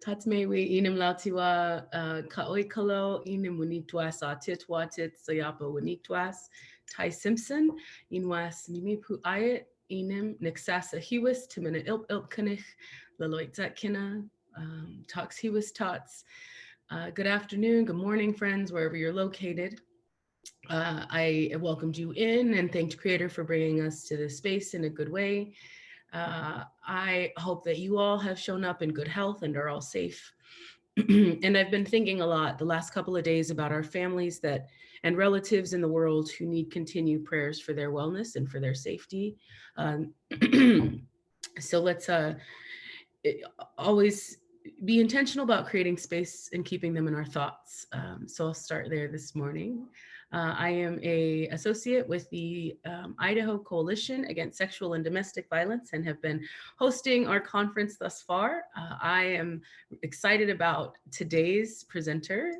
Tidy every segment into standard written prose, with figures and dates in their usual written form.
Tatmewi inim lautiwa kaoikalo inim winitwas atitwatit sayapa winitwas Ty Simpson inwas mimipu ayat inim nixasa hiwis timina ilkanich laloitzat kina talks hiwis tots. Good afternoon, good morning, friends, wherever you're located. I welcomed you in and thanked Creator for bringing us to this space in a good way. I hope that you all have shown up in good health and are all safe. And I've been thinking a lot the last couple of days about our families and relatives in the world who need continued prayers for their wellness and for their safety. So let's always be intentional about creating space and keeping them in our thoughts. So I'll start there this morning. I am an associate with the Idaho Coalition Against Sexual and Domestic Violence and have been hosting our conference thus far. I am excited about today's presenter.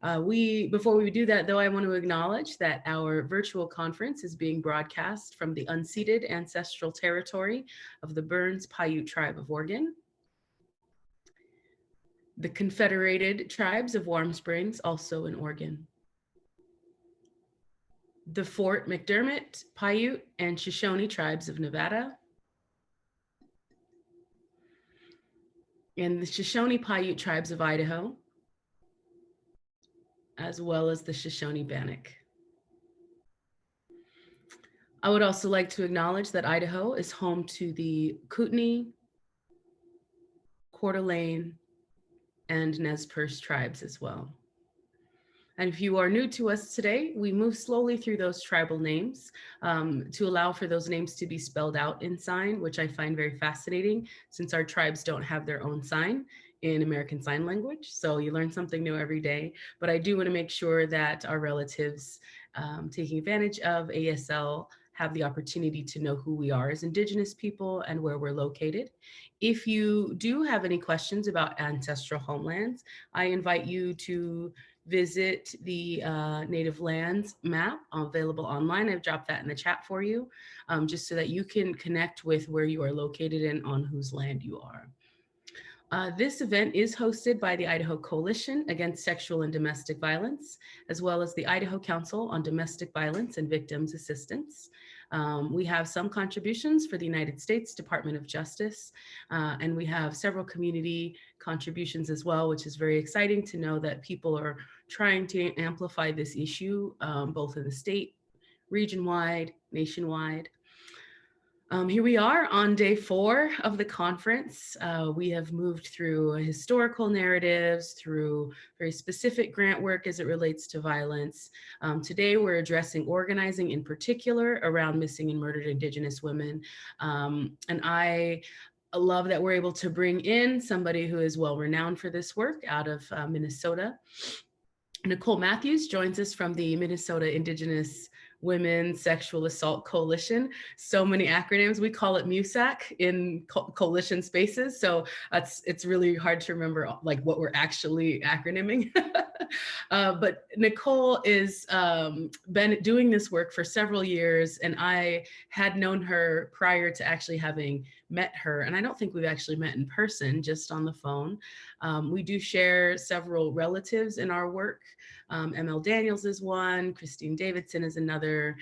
Before we do that, though, I want to acknowledge that our virtual conference is being broadcast from the unceded ancestral territory of the Burns Paiute Tribe of Oregon, the Confederated Tribes of Warm Springs, also in Oregon, the Fort McDermott, Paiute, and Shoshone Tribes of Nevada, and the Shoshone Paiute Tribes of Idaho, as well as the Shoshone Bannock. I would also like to acknowledge that Idaho is home to the Kootenai, Coeur d'Alene, and Nez Perce tribes as well. And if you are new to us today, we move slowly through those tribal names to allow for those names to be spelled out in sign, which I find very fascinating since our tribes don't have their own sign in American Sign Language. So you learn something new every day. But I do want to make sure that our relatives taking advantage of ASL have the opportunity to know who we are as Indigenous people and where we're located. If you do have any questions about ancestral homelands, I invite you to visit the Native Lands map available online. I've dropped that in the chat for you, just so that you can connect with where you are located and on whose land you are. This event is hosted by the Idaho Coalition Against Sexual and Domestic Violence, as well as the Idaho Council on Domestic Violence and Victims Assistance. We have some contributions for the United States Department of Justice, and we have several community contributions as well, which is very exciting to know that people are trying to amplify this issue, both in the state, region-wide, nationwide. Here we are on day 4 of the conference. We have moved through historical narratives, through very specific grant work as it relates to violence. Today, we're addressing organizing in particular around missing and murdered Indigenous women. And I love that we're able to bring in somebody who is well renowned for this work out of Minnesota. Nicole Mathews joins us from the Minnesota Indigenous Women's Sexual Assault Coalition. So many acronyms. We call it MUSAC in coalition spaces. So it's really hard to remember like what we're actually acronyming. But Nicole is been doing this work for several years, and I had known her prior to actually having met her. And I don't think we've actually met in person, just on the phone. We do share several relatives in our work. ML Daniels is one, Christine Davidson is another,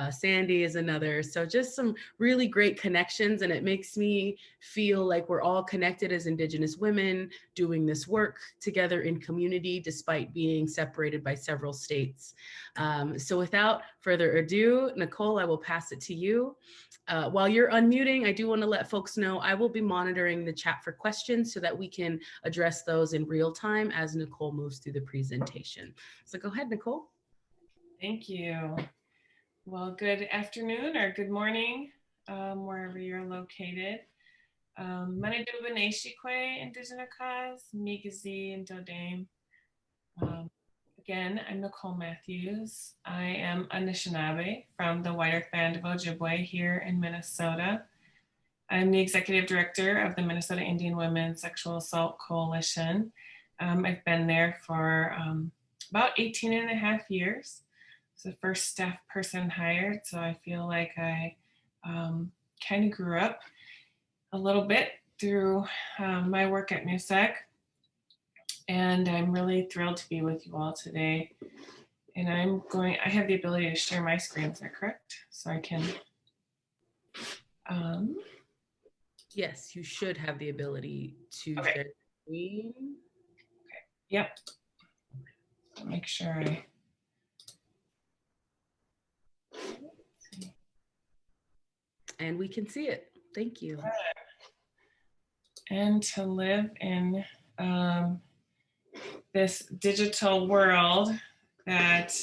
Sandy is another. So just some really great connections, and it makes me feel like we're all connected as Indigenous women doing this work together in community despite being separated by several states. So without further ado, Nicole, I will pass it to you. While you're unmuting, I do want to let folks know I will be monitoring the chat for questions so that we can address those in real time as Nicole moves through the presentation. So go ahead, Nicole. Thank you. Well, good afternoon or good morning, wherever you're located. Maniduba Neshikwe Indigenous Cause, Migazi and Dodame. Again, I'm Nicole Mathews. I am Anishinaabe from the White Earth Band of Ojibwe here in Minnesota. I'm the executive director of the Minnesota Indian Women's Sexual Assault Coalition. I've been there for about 18 and a half years. I was the first staff person hired, so I feel like I kind of grew up a little bit through my work at MUSAC. And I'm really thrilled to be with you all today. And I have the ability to share my screen, is that correct? So I can, Yes, you should have the ability to okay. share the screen. Yep. Make sure I. And we can see it. Thank you. And to live in this digital world that,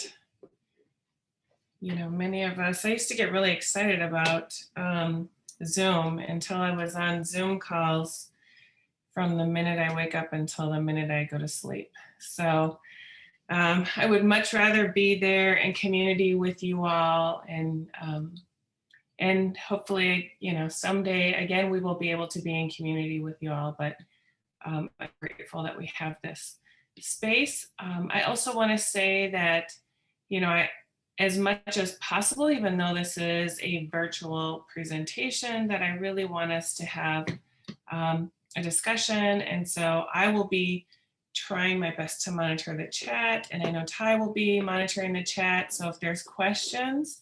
you know, many of us, I used to get really excited about Zoom until I was on Zoom calls from the minute I wake up until the minute I go to sleep. So I would much rather be there in community with you all, and hopefully, you know, someday again we will be able to be in community with you all. But I'm grateful that we have this space. I also want to say that, you know, as much as possible, even though this is a virtual presentation, that I really want us to have a discussion. And so I will be trying my best to monitor the chat, and I know Ty will be monitoring the chat. So if there's questions,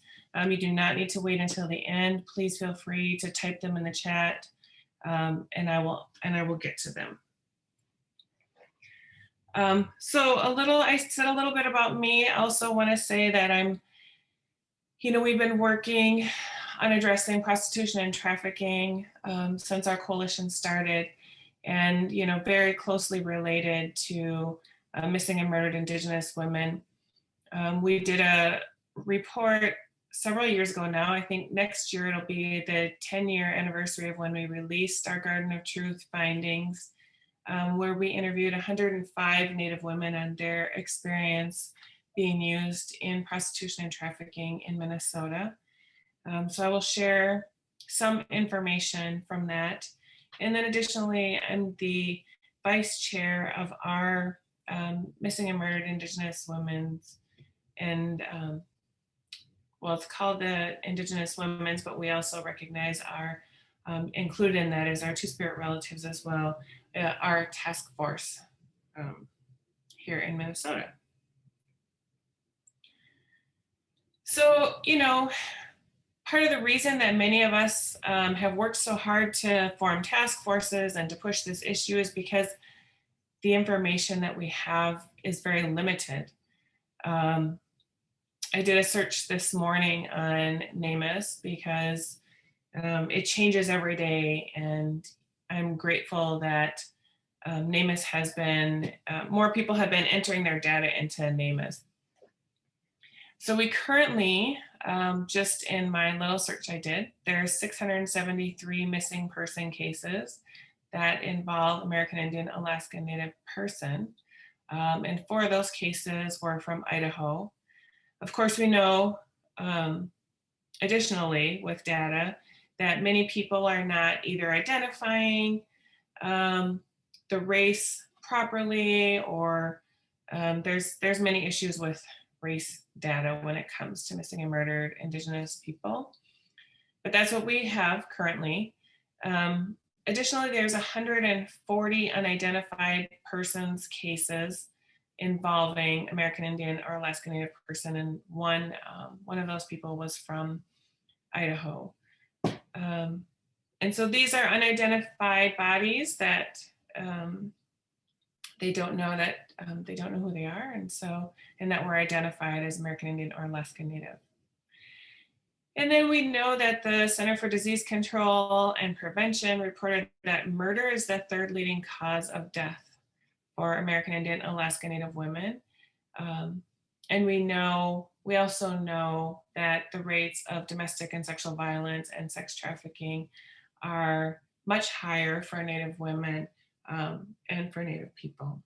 you do not need to wait until the end. Please feel free to type them in the chat, and I will get to them. So I said a little bit about me. I also want to say that we've been working on addressing prostitution and trafficking since our coalition started, and, you know, very closely related to missing and murdered Indigenous women. We did a report several years ago now. I think next year it'll be the 10-year anniversary of when we released our Garden of Truth findings, where we interviewed 105 Native women on their experience being used in prostitution and trafficking in Minnesota. So I will share some information from that. And then additionally, I'm the vice chair of our Missing and Murdered Indigenous Women's, and well, it's called the Indigenous Women's, but we also recognize our, included in that is our Two-Spirit relatives as well, our task force here in Minnesota. So, you know, part of the reason that many of us have worked so hard to form task forces and to push this issue is because the information that we have is very limited. I did a search this morning on NamUs because it changes every day, and I'm grateful that NamUs has been, more people have been entering their data into NamUs. So we currently, just in my little search I did, there are 673 missing person cases that involve American Indian, Alaska Native person. And 4 of those cases were from Idaho. Of course, we know, additionally, with data, that many people are not either identifying the race properly, or there's many issues with race data when it comes to missing and murdered Indigenous people. But that's what we have currently. Additionally, there's 140 unidentified persons cases involving American Indian or Alaska Native person, and one of those people was from Idaho. And so these are unidentified bodies that they don't know who they are, and that were identified as American Indian or Alaska Native. And then we know that the Center for Disease Control and Prevention reported that murder is the 3rd leading cause of death for American Indian, Alaska Native women. And we also know that the rates of domestic and sexual violence and sex trafficking are much higher for Native women and for Native people.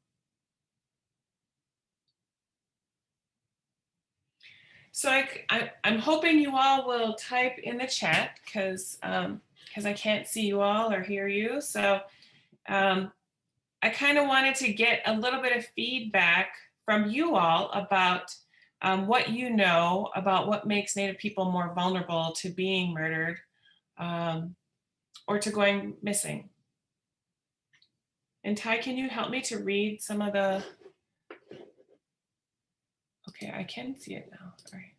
So I'm hoping you all will type in the chat, because I can't see you all or hear you. So I kind of wanted to get a little bit of feedback from you all about what you know about what makes Native people more vulnerable to being murdered or to going missing. And Ty, can you help me to read some of the, okay, I can see it now, sorry.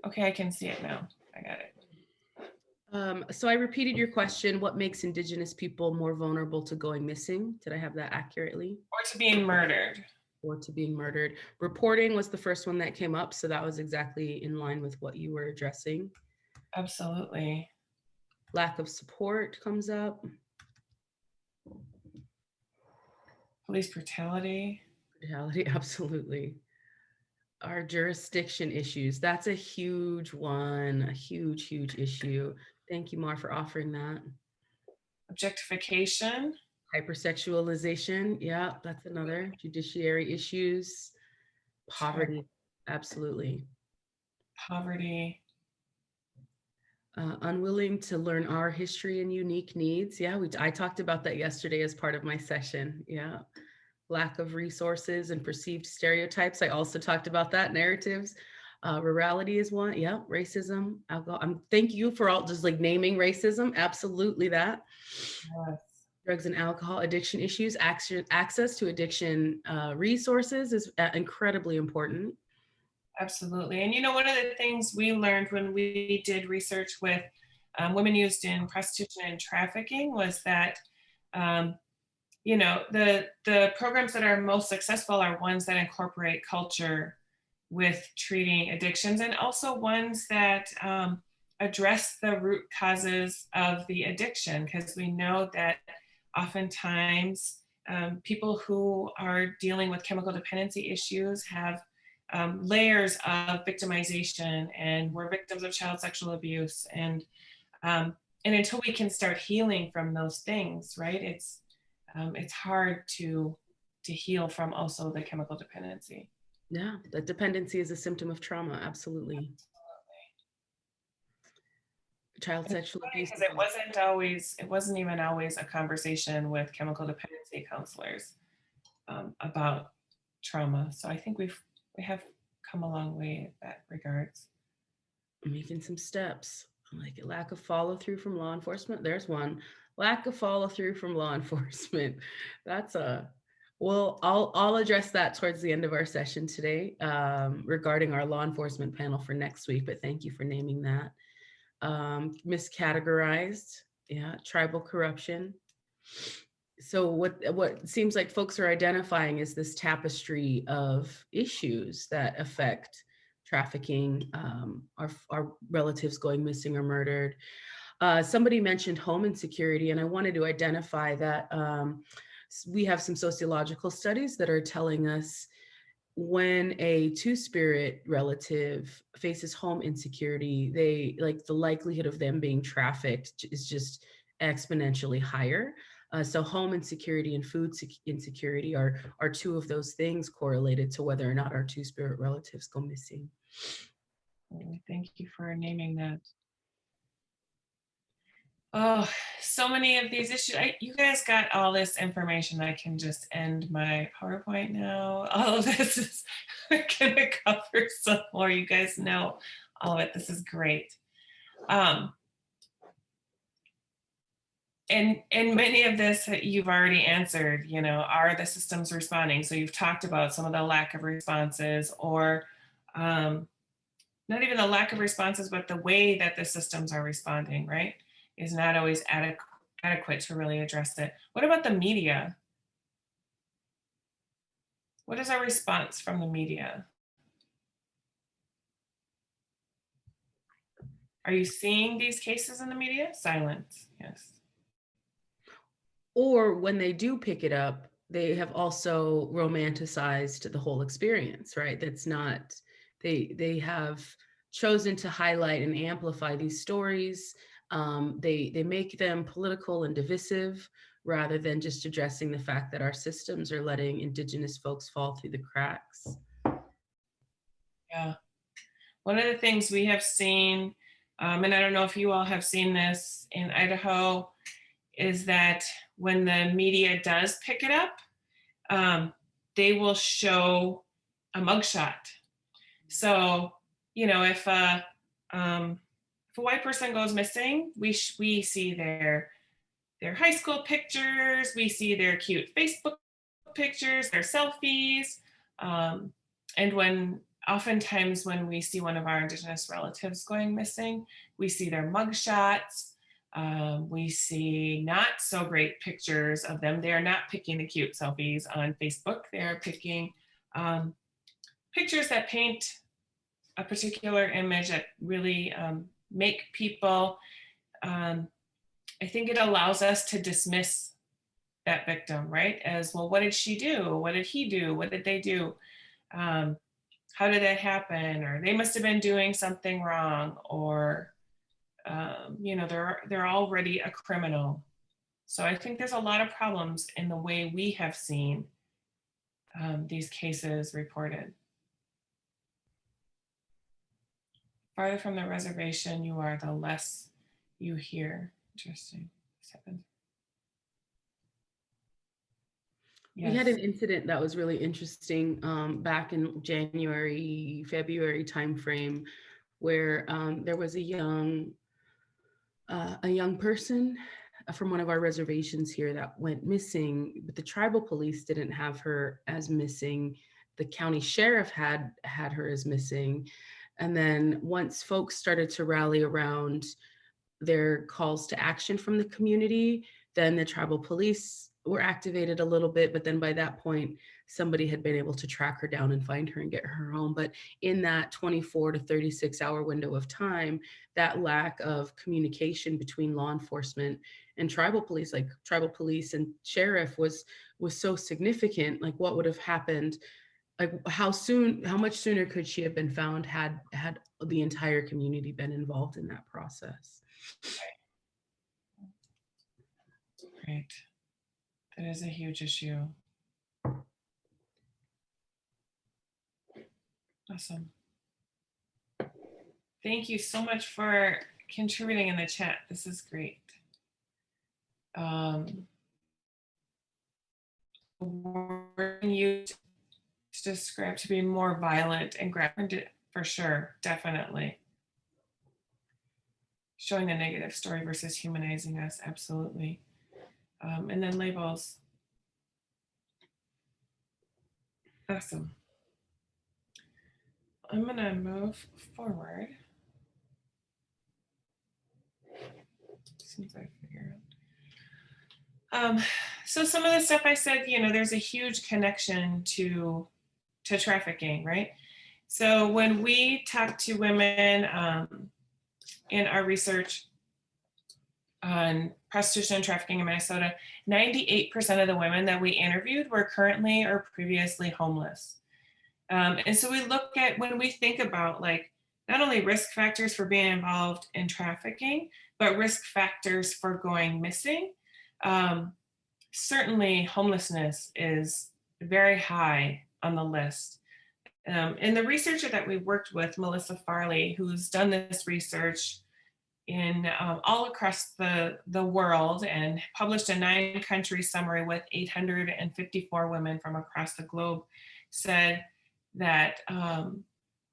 Okay, I can see it now, I got it. So I repeated your question, what makes Indigenous people more vulnerable to going missing? Did I have that accurately? Or to being murdered. Or to being murdered. Reporting was the first one that came up, so that was exactly in line with what you were addressing. Absolutely. Lack of support comes up. Police brutality. Brutality, absolutely. Our jurisdiction issues, that's a huge one, a huge, huge issue. Thank you, Mar, for offering that. Objectification. Hypersexualization, yeah, that's another. Judiciary issues. Poverty, absolutely. Poverty. Unwilling to learn our history and unique needs. Yeah, I talked about that yesterday as part of my session. Yeah. Lack of resources and perceived stereotypes. I also talked about that, narratives. Rurality is one. Yeah, racism, alcohol. Thank you for all just like naming racism. Absolutely that. Yes. Drugs and alcohol addiction issues. Access to addiction resources is incredibly important. Absolutely. And you know, one of the things we learned when we did research with women used in prostitution and trafficking was that you know, the programs that are most successful are ones that incorporate culture with treating addictions, and also ones that address the root causes of the addiction, because we know that oftentimes people who are dealing with chemical dependency issues have layers of victimization and were victims of child sexual abuse, and until we can start healing from those things, right, it's hard to heal from also the chemical dependency. Yeah, that dependency is a symptom of trauma. Absolutely. Child sexual abuse. Because it wasn't even always a conversation with chemical dependency counselors about trauma. So I think we have come a long way in that regards. Making some steps, like a lack of follow through from law enforcement. There's one. Lack of follow through from law enforcement. That's a, well, I'll address that towards the end of our session today regarding our law enforcement panel for next week, but thank you for naming that. Miscategorized, yeah, tribal corruption. So what seems like folks are identifying is this tapestry of issues that affect trafficking, our relatives going missing or murdered. Somebody mentioned home insecurity, and I wanted to identify that we have some sociological studies that are telling us when a two-spirit relative faces home insecurity, they like the likelihood of them being trafficked is just exponentially higher. So home insecurity and food insecurity are two of those things correlated to whether or not our two-spirit relatives go missing. Thank you for naming that. Oh, so many of these issues. You guys got all this information. I can just end my PowerPoint now. All of this is going to cover some more. You guys know all of it. This is great. And many of this you've already answered, you know, are the systems responding? So you've talked about some of the lack of responses, or not even the lack of responses, but the way that the systems are responding, right, is not always adequate to really address it. What about the media? What is our response from the media? Are you seeing these cases in the media? Silence, yes. Or when they do pick it up, they have also romanticized the whole experience, right? That's not, they have chosen to highlight and amplify these stories. They make them political and divisive rather than just addressing the fact that our systems are letting Indigenous folks fall through the cracks. Yeah. One of the things we have seen, and I don't know if you all have seen this in Idaho, is that when the media does pick it up, they will show a mugshot. So, you know, if a white person goes missing, we see their their high school pictures, we see their cute Facebook pictures, their selfies. And oftentimes when we see one of our Indigenous relatives going missing, we see their mugshots. We see not so great pictures of them. They are not picking the cute selfies on Facebook. They are picking pictures that paint a particular image that really make people, I think it allows us to dismiss that victim, right? As, well, what did she do? What did he do? What did they do? How did that happen? Or they must have been doing something wrong, or they're already a criminal. So I think there's a lot of problems in the way we have seen these cases reported. Farther from the reservation you are, the less you hear. Interesting. Yes. We had an incident that was really interesting back in January, February timeframe, where there was a young person from one of our reservations here that went missing, but the tribal police didn't have her as missing. The county sheriff had her as missing. And then once folks started to rally around their calls to action from the community, then the tribal police were activated a little bit, but then by that point, somebody had been able to track her down and find her and get her home. But in that 24 to 36 hour window of time, that lack of communication between law enforcement and tribal police, like tribal police and sheriff, was so significant. Like, what would have happened? Like, how much sooner could she have been found had the entire community been involved in that process? Right. That is a huge issue. Awesome. Thank you so much for contributing in the chat. This is great. You described to be more violent and graphic, for sure, definitely. Showing the negative story versus humanizing us, absolutely. And then labels. Awesome. I'm gonna move forward. As soon as I figure out. So some of the stuff I said, there's a huge connection to trafficking, right? So when we talk to women in our research on prostitution and trafficking in Minnesota, 98% of the women that we interviewed were currently or previously homeless. And so we look at, when we think about like not only risk factors for being involved in trafficking, but risk factors for going missing, certainly homelessness is very high on the list. And the researcher that we worked with, Melissa Farley, who's done this research in all across the world and published a 9-country summary with 854 women from across the globe, said that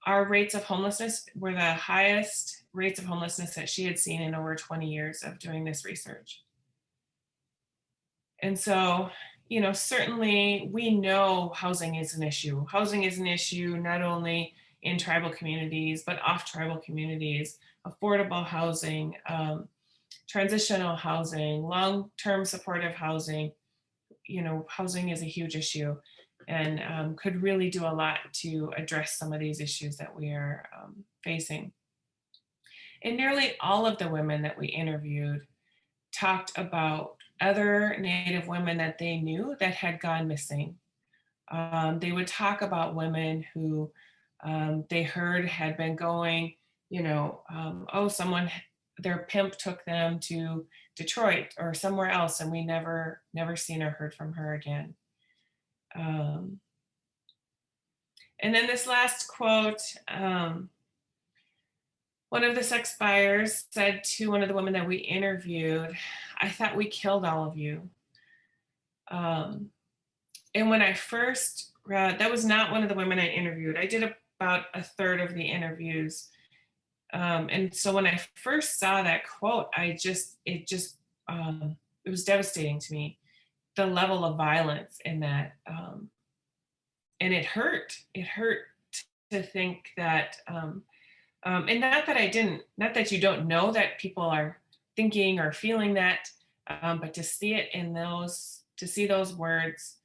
our rates of homelessness were the highest rates of homelessness that she had seen in over 20 years of doing this research. And so, certainly we know housing is an issue. Housing is an issue not only in tribal communities, but off tribal communities, affordable housing, transitional housing, long-term supportive housing. Housing is a huge issue and could really do a lot to address some of these issues that we are facing. And nearly all of the women that we interviewed talked about other Native women that they knew that had gone missing. They would talk about women who they heard had been going, their pimp took them to Detroit or somewhere else, and we never seen or heard from her again. And then this last quote, one of the sex buyers said to one of the women that we interviewed, "I thought we killed all of you." And when I first read, that was not one of the women I interviewed. I did about a third of the interviews. And so when I first saw that quote, it just it was devastating to me, the level of violence in that. And it hurt. It hurt to think that, and not that I didn't, not that you don't know that people are thinking or feeling that, but to see it in those, to see those words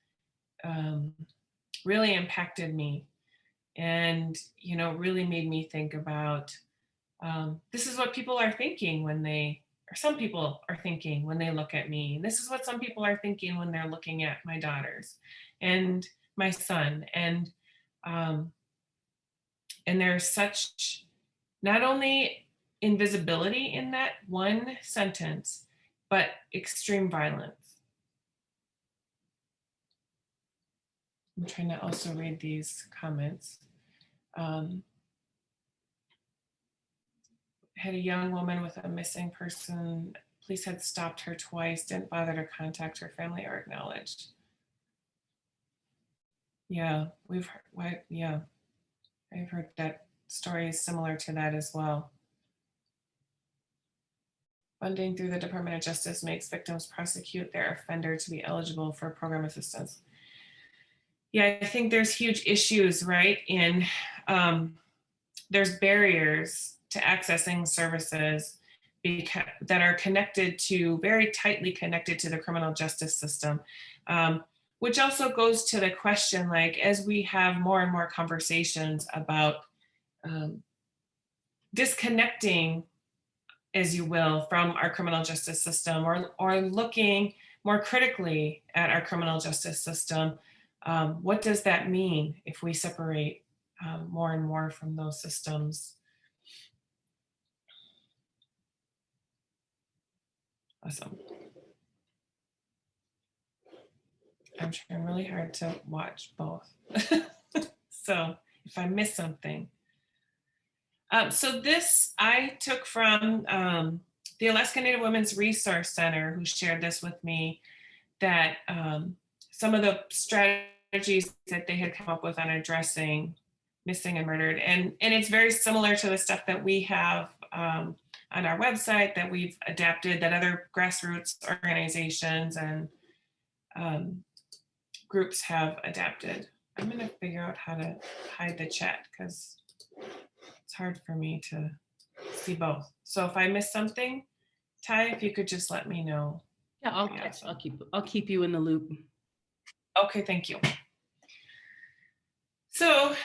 really impacted me, and really made me think about, this is what people are thinking when they, or some people are thinking when they look at me. This is what some people are thinking when they're looking at my daughters and my son. And there's such, not only invisibility in that one sentence, but extreme violence. I'm trying to also read these comments. Had a young woman with a missing person. Police had stopped her twice, didn't bother to contact her family or acknowledged. Yeah, I've heard that story is similar to that as well. Funding through the Department of Justice makes victims prosecute their offender to be eligible for program assistance. Yeah, I think there's huge issues, right? There's barriers to accessing services that are connected to, very tightly connected to the criminal justice system, which also goes to the question, like, as we have more and more conversations about disconnecting, as you will, from our criminal justice system, or looking more critically at our criminal justice system, what does that mean if we separate more and more from those systems? Awesome. I'm trying really hard to watch both. So if I miss something. So this I took from the Alaska Native Women's Resource Center, who shared this with me, that some of the strategies that they had come up with on addressing missing and murdered. And it's very similar to the stuff that we have on our website, that we've adapted, that other grassroots organizations and groups have adapted. I'm going to figure out how to hide the chat because it's hard for me to see both. So if I miss something, Ty, if you could just let me know. Yeah, I'll keep you in the loop. Okay, thank you. So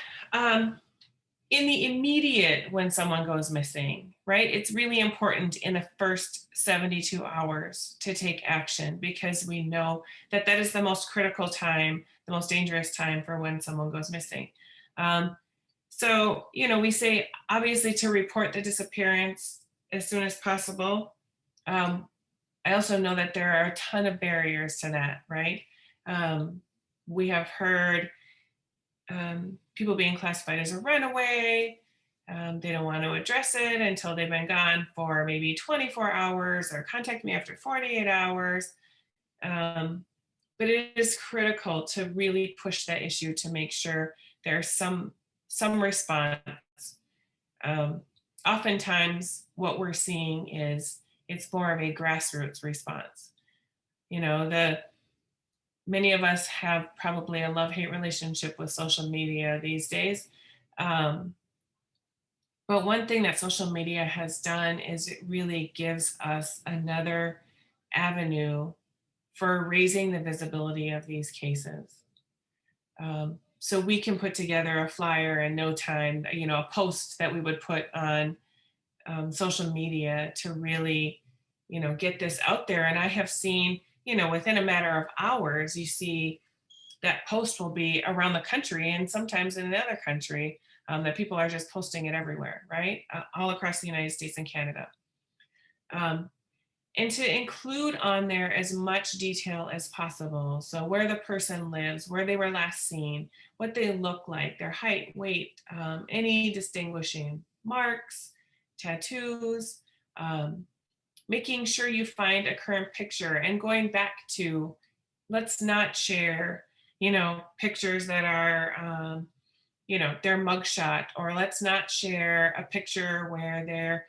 in the immediate, when someone goes missing, right, it's really important in the first 72 hours to take action, because we know that that is the most critical time, the most dangerous time for when someone goes missing. So, we say, obviously, to report the disappearance as soon as possible. I also know that there are a ton of barriers to that, right? We have heard people being classified as a runaway. They don't want to address it until they've been gone for maybe 24 hours, or contact me after 48 hours. But it is critical to really push that issue to make sure there's some response. Oftentimes what we're seeing is it's more of a grassroots response. Many of us have probably a love-hate relationship with social media these days. But one thing that social media has done is it really gives us another avenue for raising the visibility of these cases. So we can put together a flyer in no time, a post that we would put on social media to really, get this out there. And I have seen, within a matter of hours, you see that post will be around the country, and sometimes in another country, that people are just posting it everywhere, right? All across the United States and Canada. And to include on there as much detail as possible. So where the person lives, where they were last seen, what they look like, their height, weight, any distinguishing marks, tattoos, making sure you find a current picture, and going back to, let's not share, pictures that are, their mugshot, or let's not share a picture where they're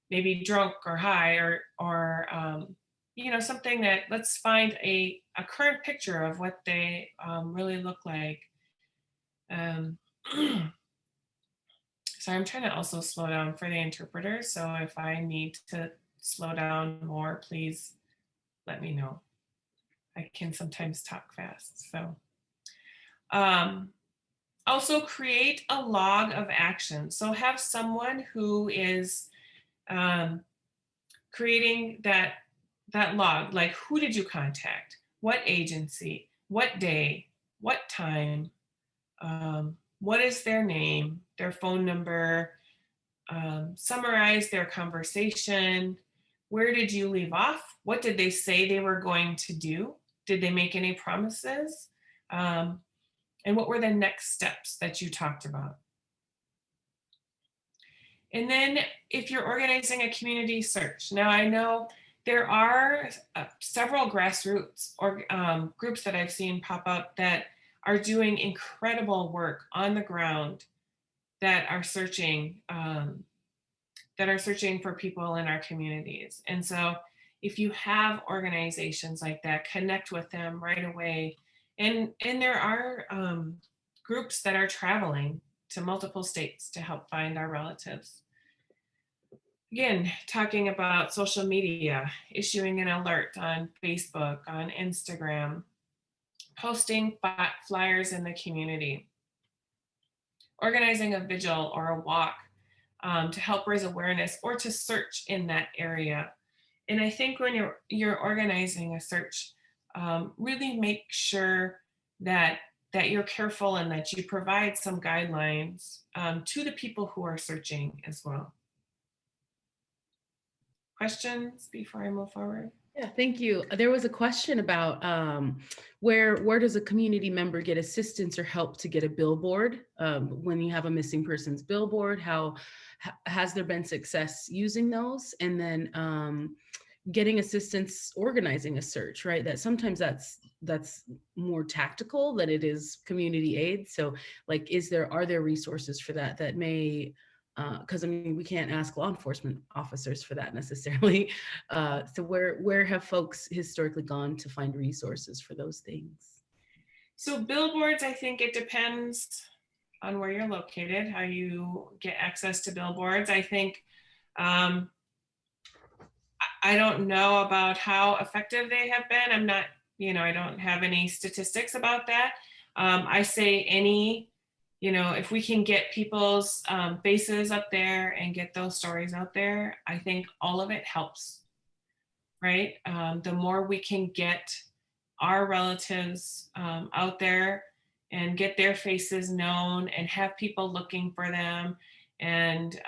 maybe drunk or high, or something that, let's find a current picture of what they really look like. So I'm trying to also slow down for the interpreter. So if I need to slow down more, please let me know. I can sometimes talk fast. So also create a log of action. So have someone who is creating that log, like who did you contact? What agency? What day? What time? What is their name, their phone number? Summarize their conversation. Where did you leave off? What did they say they were going to do? Did they make any promises? And what were the next steps that you talked about? And then if you're organizing a community search, now I know there are several grassroots or groups that I've seen pop up that are doing incredible work on the ground that are searching for people in our communities. And so if you have organizations like that, connect with them right away. And there are groups that are traveling to multiple states to help find our relatives. Again, talking about social media, issuing an alert on Facebook, on Instagram, posting flyers in the community, organizing a vigil or a walk to help raise awareness or to search in that area. And I think when you're organizing a search, really make sure that you're careful and that you provide some guidelines to the people who are searching as well. Questions before I move forward? Yeah, thank you. There was a question about where does a community member get assistance or help to get a billboard when you have a missing persons billboard? How has there been success using those? And then getting assistance organizing a search, right? That sometimes that's more tactical than it is community aid. So like, are there resources for that may, because I mean, we can't ask law enforcement officers for that necessarily. So where have folks historically gone to find resources for those things? So billboards, I think it depends on where you're located, how you get access to billboards. I think I don't know about how effective they have been. I'm not, I don't have any statistics about that. I say if we can get people's faces up there and get those stories out there, I think all of it helps, right? The more we can get our relatives out there and get their faces known and have people looking for them, and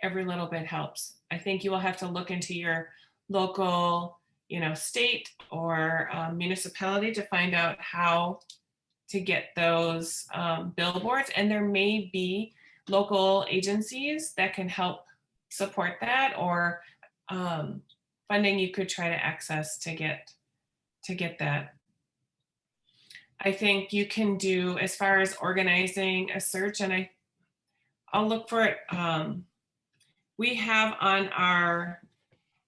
every little bit helps. I think you will have to look into your local state or municipality to find out how to get those billboards, and there may be local agencies that can help support that, or funding you could try to access to get that. I think you can do, as far as organizing a search, and I'll look for it. We have on our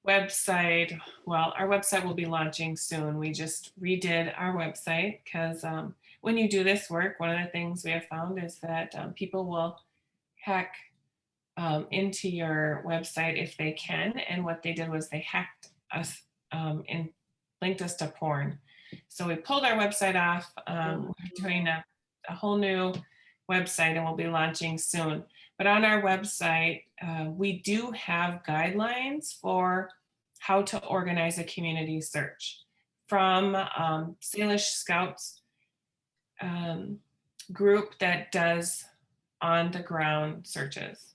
website, well, our website will be launching soon. We just redid our website because when you do this work, one of the things we have found is that people will hack into your website if they can. And what they did was they hacked us and linked us to porn. So we pulled our website off. We're doing a whole new website and we'll be launching soon. But on our website, we do have guidelines for how to organize a community search from Salish Scouts group that does on the ground searches.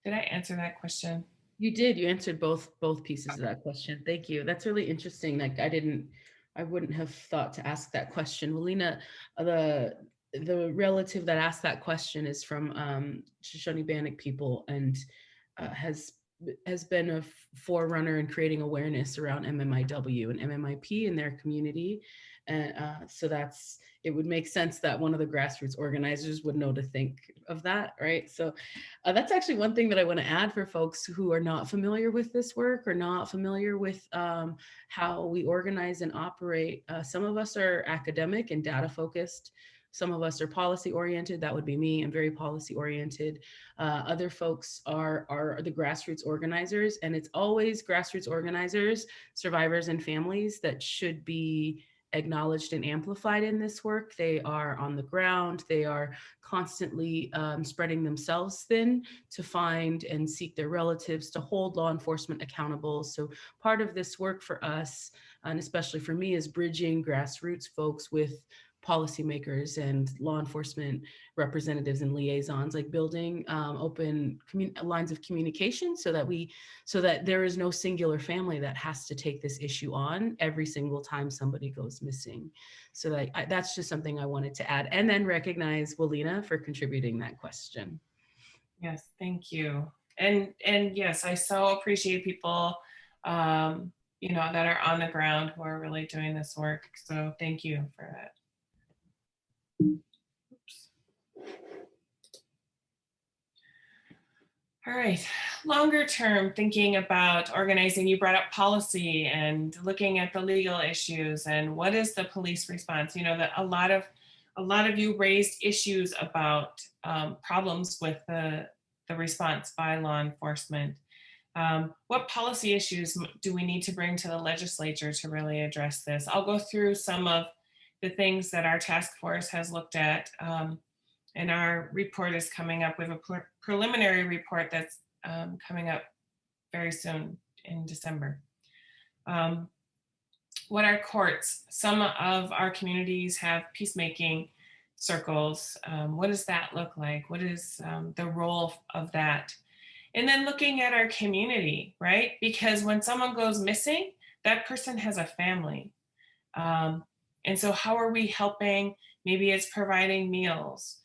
Did I answer that question? You did. You answered both pieces of that question. Thank you. That's really interesting. Like I wouldn't have thought to ask that question. Melina, the relative that asked that question is from Shoshone Bannock people and has a forerunner in creating awareness around MMIW and MMIP in their community. And so it would make sense that one of the grassroots organizers would know to think of that, right? So that's actually one thing that I want to add for folks who are not familiar with this work or not familiar with how we organize and operate. Some of us are academic and data focused. Some of us are policy oriented. That would be me. I'm very policy oriented. Other folks are the grassroots organizers, and it's always grassroots organizers, survivors, and families that should be acknowledged and amplified in this work. They are on the ground. They are constantly spreading themselves thin to find and seek their relatives, to hold law enforcement accountable. So part of this work for us, and especially for me, is bridging grassroots folks with policymakers and law enforcement representatives and liaisons, like building open lines of communication so that there is no singular family that has to take this issue on every single time somebody goes missing. So that's just something I wanted to add, and then recognize Walina for contributing that question. Yes, thank you. And yes, I so appreciate people that are on the ground who are really doing this work. So thank you for that. Oops. All right, longer term, thinking about organizing, you brought up policy and looking at the legal issues and what is the police response? That a lot of you raised issues about problems with the response by law enforcement. What policy issues do we need to bring to the legislature to really address this? I'll go through some of the things that our task force has looked at, and our report is coming up. We have a preliminary report that's coming up very soon in December. What are courts? Some of our communities have peacemaking circles. What does that look like? What is the role of that? And then looking at our community, right? Because when someone goes missing, that person has a family. And so how are we helping? Maybe it's providing meals.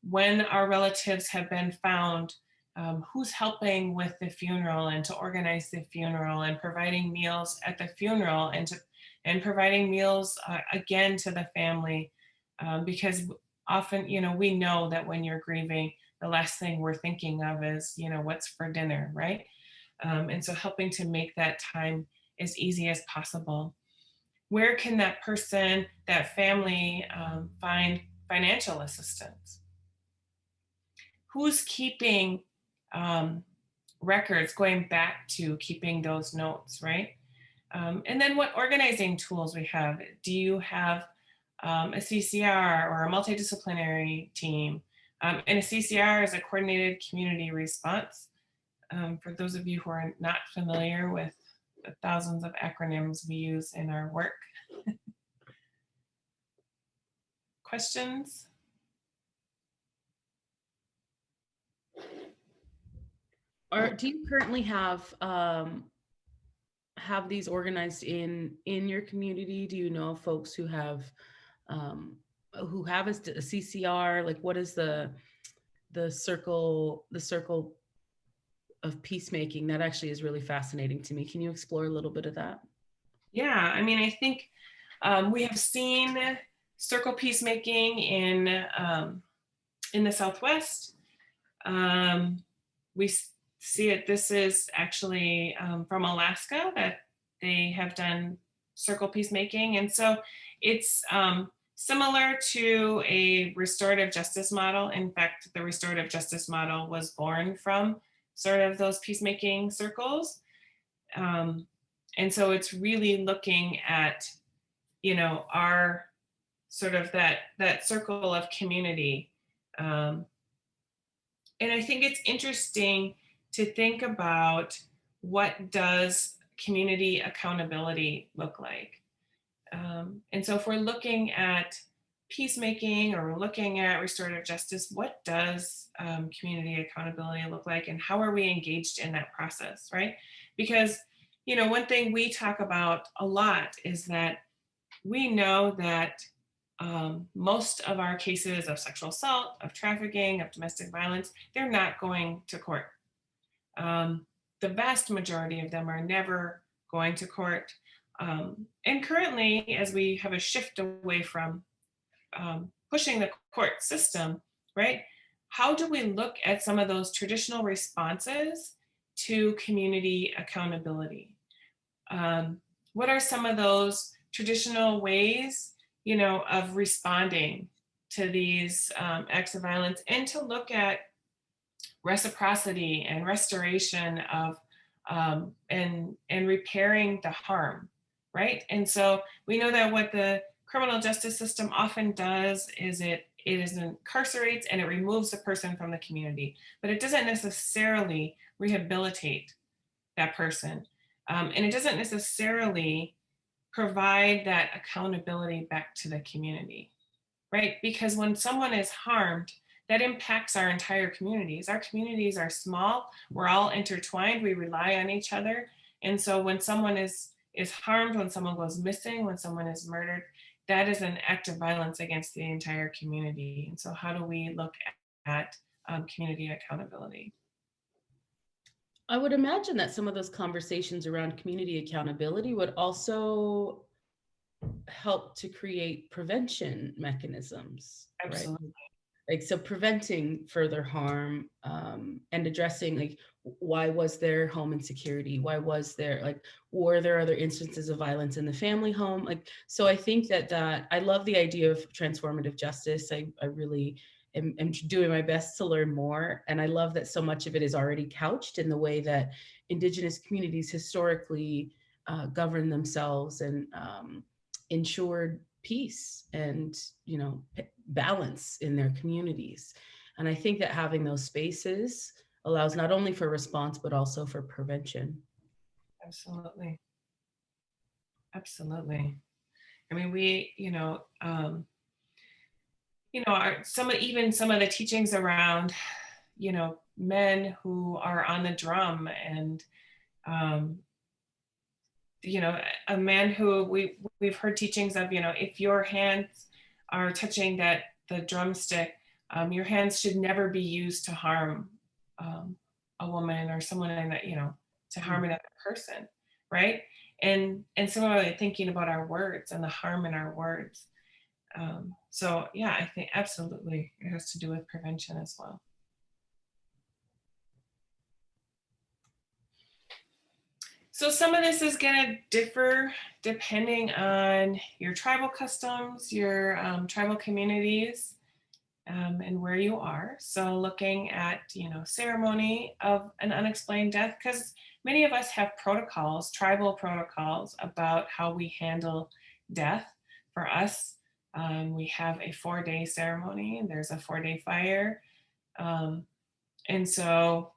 When our relatives have been found, who's helping with the funeral and to organize the funeral and providing meals at the funeral and providing meals again to the family, because often, we know that when you're grieving, the last thing we're thinking of is, what's for dinner, right? And so helping to make that time as easy as possible. Where can that person, that family find financial assistance? Who's keeping records, going back to keeping those notes, right? And then what organizing tools we have. Do you have a CCR or a multidisciplinary team? And a CCR is a coordinated community response. For those of you who are not familiar with the thousands of acronyms we use in our work. Questions? Do you currently have these organized in your community? Do you know folks who have a CCR? Like, what is the circle of peacemaking? That actually is really fascinating to me. Can you explore a little bit of that? Yeah, I mean, I think we have seen circle peacemaking in the Southwest. We see it. This is actually from Alaska, that they have done circle peacemaking, and so it's similar to a restorative justice model. In fact, the restorative justice model was born from sort of those peacemaking circles. And so it's really looking at, our sort of that circle of community. And I think it's interesting to think about, what does community accountability look like? And so if we're looking at peacemaking or we're looking at restorative justice, what does community accountability look like, and how are we engaged in that process, right? Because, one thing we talk about a lot is that we know that most of our cases of sexual assault, of trafficking, of domestic violence, they're not going to court. The vast majority of them are never going to court. And currently, as we have a shift away from pushing the court system, right? How do we look at some of those traditional responses to community accountability? What are some of those traditional ways, of responding to these acts of violence, and to look at reciprocity and restoration of and repairing the harm, right? And so we know that what the criminal justice system often does is it incarcerates and it removes the person from the community, but it doesn't necessarily rehabilitate that person. And it doesn't necessarily provide that accountability back to the community, right? Because when someone is harmed, that impacts our entire communities. Our communities are small, we're all intertwined, we rely on each other. And so when someone is harmed, when someone goes missing, when someone is murdered, that is an act of violence against the entire community. And so how do we look at community accountability? I would imagine that some of those conversations around community accountability would also help to create prevention mechanisms, right? Absolutely. Like, so preventing further harm, and addressing, like, why was there home insecurity? Why was there, like, were there other instances of violence in the family home? Like, so I think that I love the idea of transformative justice. I really am doing my best to learn more. And I love that so much of it is already couched in the way that Indigenous communities historically govern themselves and ensured peace and, balance in their communities. And I think that having those spaces allows not only for response, but also for prevention. Absolutely. Absolutely. I mean, we, some of the teachings around, men who are on the drum, and a man who we've heard teachings of, if your hands are touching the drumstick, your hands should never be used to harm a woman or someone in that, to harm another person, right? And similarly, thinking about our words and the harm in our words. So yeah, I think absolutely it has to do with prevention as well. So some of this is going to differ depending on your tribal customs, your tribal communities, and where you are. So looking at, ceremony of an unexplained death, because many of us have protocols, tribal protocols about how we handle death. For us, we have a 4-day ceremony, and there's a 4-day fire. And so,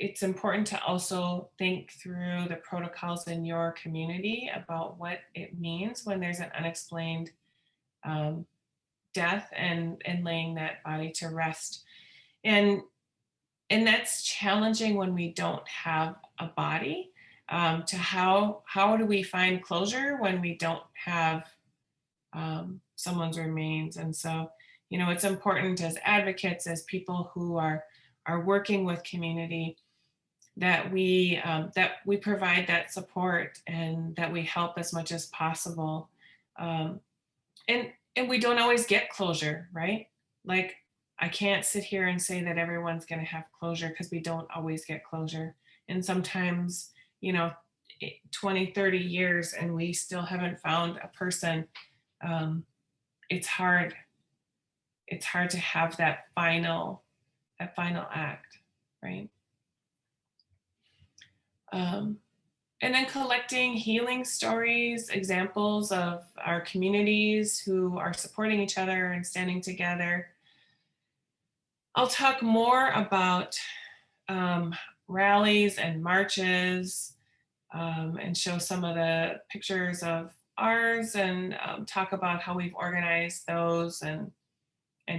it's important to also think through the protocols in your community about what it means when there's an unexplained death, and laying that body to rest. And that's challenging when we don't have a body. To how do we find closure when we don't have someone's remains? And so, it's important as advocates, as people who are working with community, that we provide that support, and that we help as much as possible. And we don't always get closure, right? Like, I can't sit here and say that everyone's going to have closure, because we don't always get closure. And sometimes, 20, 30 years, and we still haven't found a person. It's hard. It's hard to have that final act, right? And then collecting healing stories, examples of our communities who are supporting each other and standing together. I'll talk more about rallies and marches, and show some of the pictures of ours, and talk about how we've organized those, and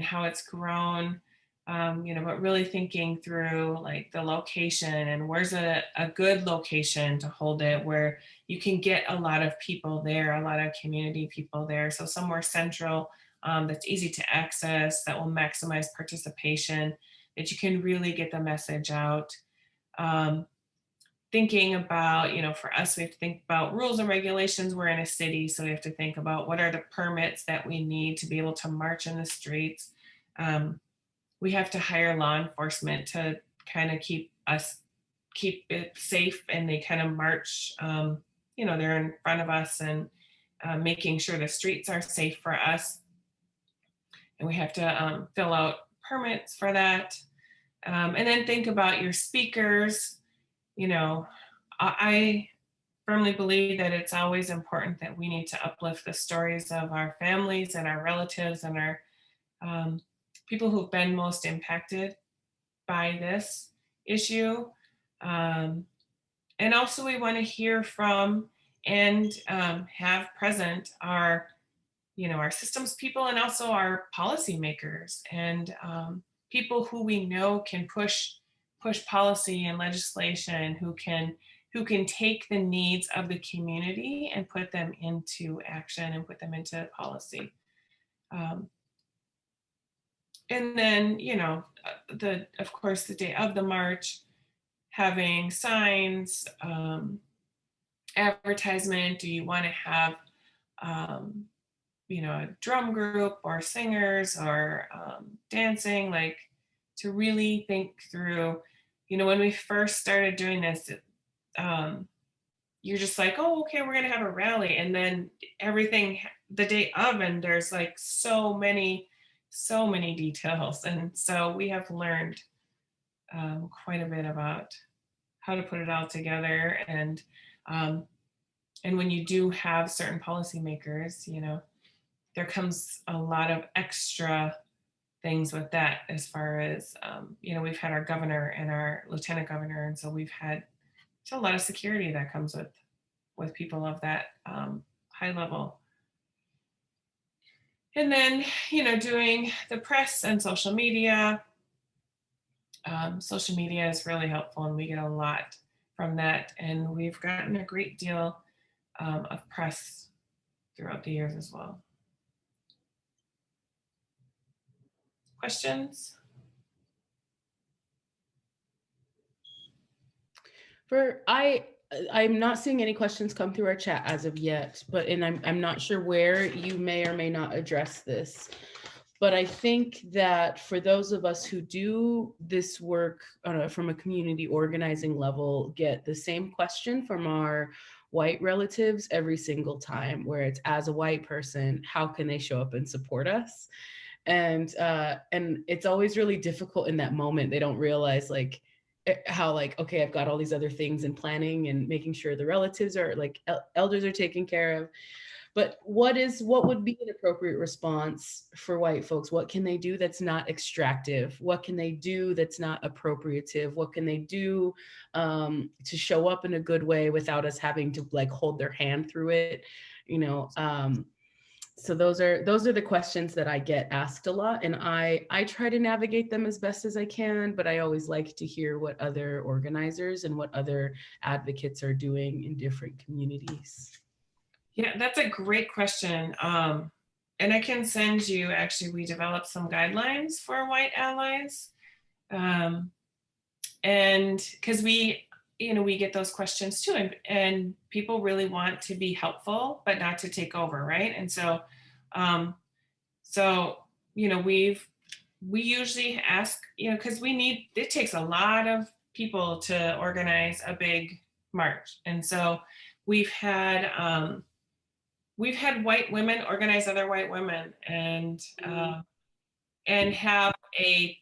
how it's grown. But really thinking through, like, the location, and where's a good location to hold it, where you can get a lot of people there, a lot of community people there. So somewhere central, that's easy to access, that will maximize participation, that you can really get the message out. Thinking about, for us, we have to think about rules and regulations. We're in a city, so we have to think about what are the permits that we need to be able to march in the streets. We have to hire law enforcement to kind of keep it safe, and they kind of march, they're in front of us and making sure the streets are safe for us. And we have to fill out permits for that. And then think about your speakers. I firmly believe that it's always important that we need to uplift the stories of our families and our relatives and our people who've been most impacted by this issue. And also we want to hear from and have present our systems people, and also our policymakers, and people who we know can push policy and legislation, who can take the needs of the community and put them into action and put them into policy. And then, of course, the day of the march, having signs, advertisement. Do you want to have, a drum group or singers or dancing? Like, to really think through, when we first started doing this, you're just like, oh, okay, we're going to have a rally. And then everything the day of, and there's like so many details. And so we have learned quite a bit about how to put it all together. And when you do have certain policymakers, there comes a lot of extra things with that, as far as, we've had our governor and our lieutenant governor. And so we've had a lot of security that comes with people of that high level. And then, doing the press and social media. Social media is really helpful, and we get a lot from that. And we've gotten a great deal of press throughout the years as well. Questions? I'm not seeing any questions come through our chat as of yet, and I'm not sure where you may or may not address this. But I think that for those of us who do this work from a community organizing level, get the same question from our white relatives every single time, where it's, as a white person, how can they show up and support us? And it's always really difficult in that moment. They don't realize how okay, I've got all these other things in planning and making sure the relatives are elders are taken care of. But what would be an appropriate response for white folks? What can they do that's not extractive? What can they do that's not appropriative? What can they do to show up in a good way without us having to hold their hand through it? So those are the questions that I get asked a lot, and I try to navigate them as best as I can, but I always like to hear what other organizers and what other advocates are doing in different communities. Yeah, that's a great question. And I can send you, actually, we developed some guidelines for white allies. And because we get those questions too, and people really want to be helpful, but not to take over, right? And so, we usually ask, because it takes a lot of people to organize a big march. And so we've had white women organize other white women, and have a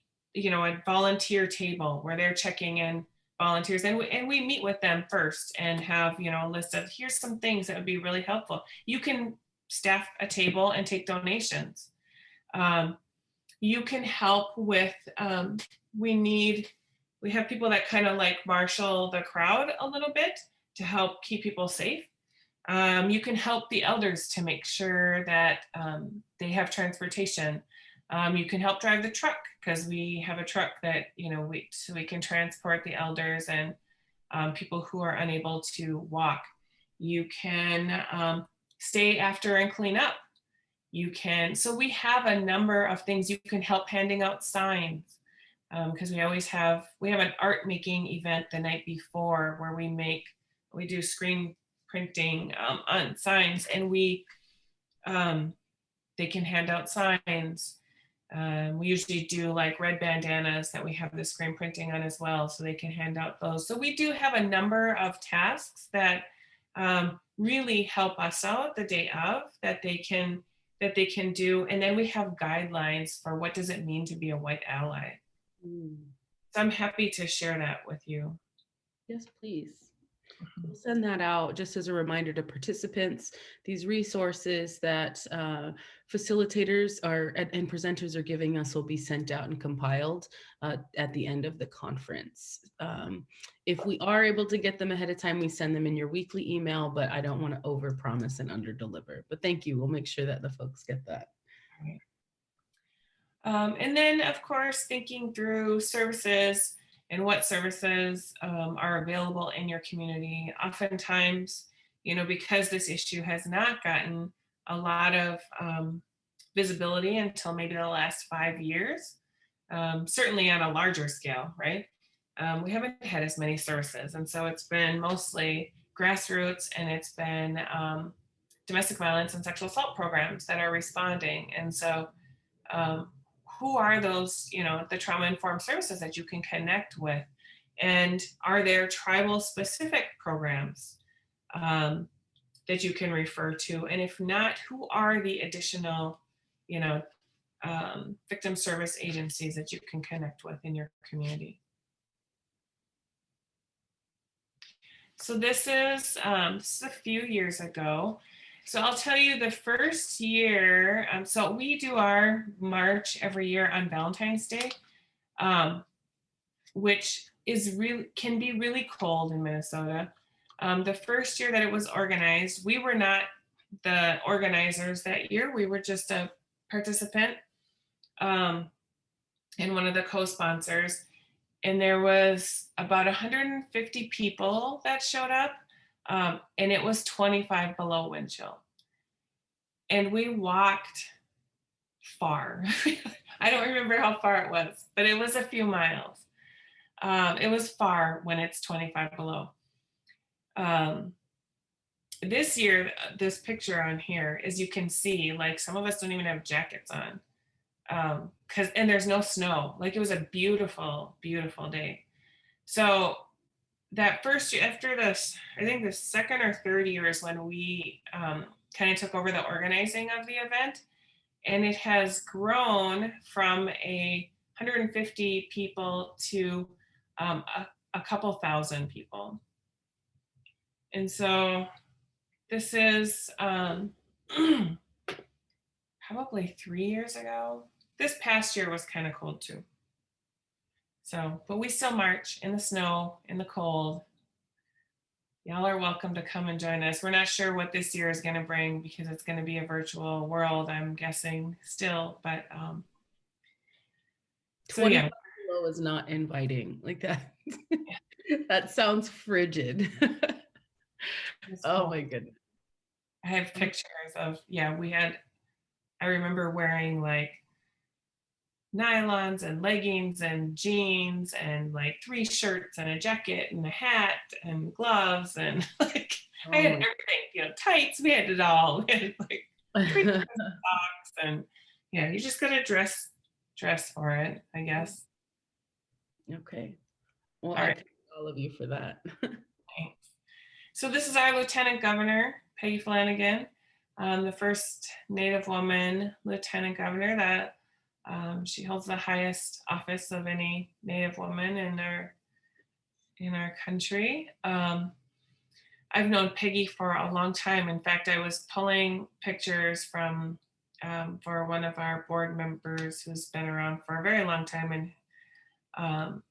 volunteer table where they're checking in volunteers, and we meet with them first and have a list of, here's some things that would be really helpful. You can staff a table and take donations. You can help with, we have people that kind of marshal the crowd a little bit to help keep people safe. You can help the elders to make sure that they have transportation. You can help drive the truck, because we have a truck that so we can transport the elders and people who are unable to walk. You can stay after and clean up. So we have a number of things. You can help handing out signs. because we have an art making event the night before where we do screen printing on signs, and they can hand out signs. We usually do like red bandanas that we have the screen printing on as well, so they can hand out those. So we do have a number of tasks that really help us out the day of that they can do, and then we have guidelines for what does it mean to be a white ally. So I'm happy to share that with you. Yes, please. We'll send that out just as a reminder to participants. These resources that facilitators and presenters are giving us will be sent out and compiled at the end of the conference. If we are able to get them ahead of time, we send them in your weekly email, but I don't want to overpromise and underdeliver. But thank you. We'll make sure that the folks get that. And then, of course, thinking through services and what services are available in your community. Oftentimes, because this issue has not gotten a lot of visibility until maybe the last 5 years, certainly on a larger scale, right? We haven't had as many services. And so it's been mostly grassroots, and it's been domestic violence and sexual assault programs that are responding. And so who are those, the trauma-informed services that you can connect with? And are there tribal specific programs that you can refer to? And if not, who are the additional, victim service agencies that you can connect with in your community? So this is a few years ago. So I'll tell you the first year, so we do our march every year on Valentine's Day, which can be really cold in Minnesota. The first year that it was organized, we were not the organizers that year. We were just a participant and one of the co-sponsors. And there was about 150 people that showed up. And it was 25 below wind chill. And we walked far. I don't remember how far it was, but it was a few miles. It was far when it's 25 below. This year, this picture on here, as you can see, like some of us don't even have jackets on. And there's no snow. Like it was a beautiful, beautiful day. So that first year, after this, I think the second or third year is when we kind of took over the organizing of the event. And it has grown from 150 people to a couple thousand people. And so this is probably 3 years ago. This past year was kind of cold too. So, but we still march in the snow, in the cold. Y'all are welcome to come and join us. We're not sure what this year is going to bring because it's going to be a virtual world, I'm guessing still, but so yeah. Below is not inviting like that. That sounds frigid. Oh my goodness. I have pictures of, I remember wearing like nylons and leggings and jeans and like 3 shirts and a jacket and a hat and gloves and like I had everything, tights, we had it all. We had like 3 socks and you just gotta dress for it, I guess. Okay. Well, I thank all of you for that. Thanks. So this is our Lieutenant Governor, Peggy Flanagan, the first Native woman Lieutenant Governor that she holds the highest office of any Native woman in our country. I've known Peggy for a long time. In fact, I was pulling pictures from for one of our board members who's been around for a very long time. And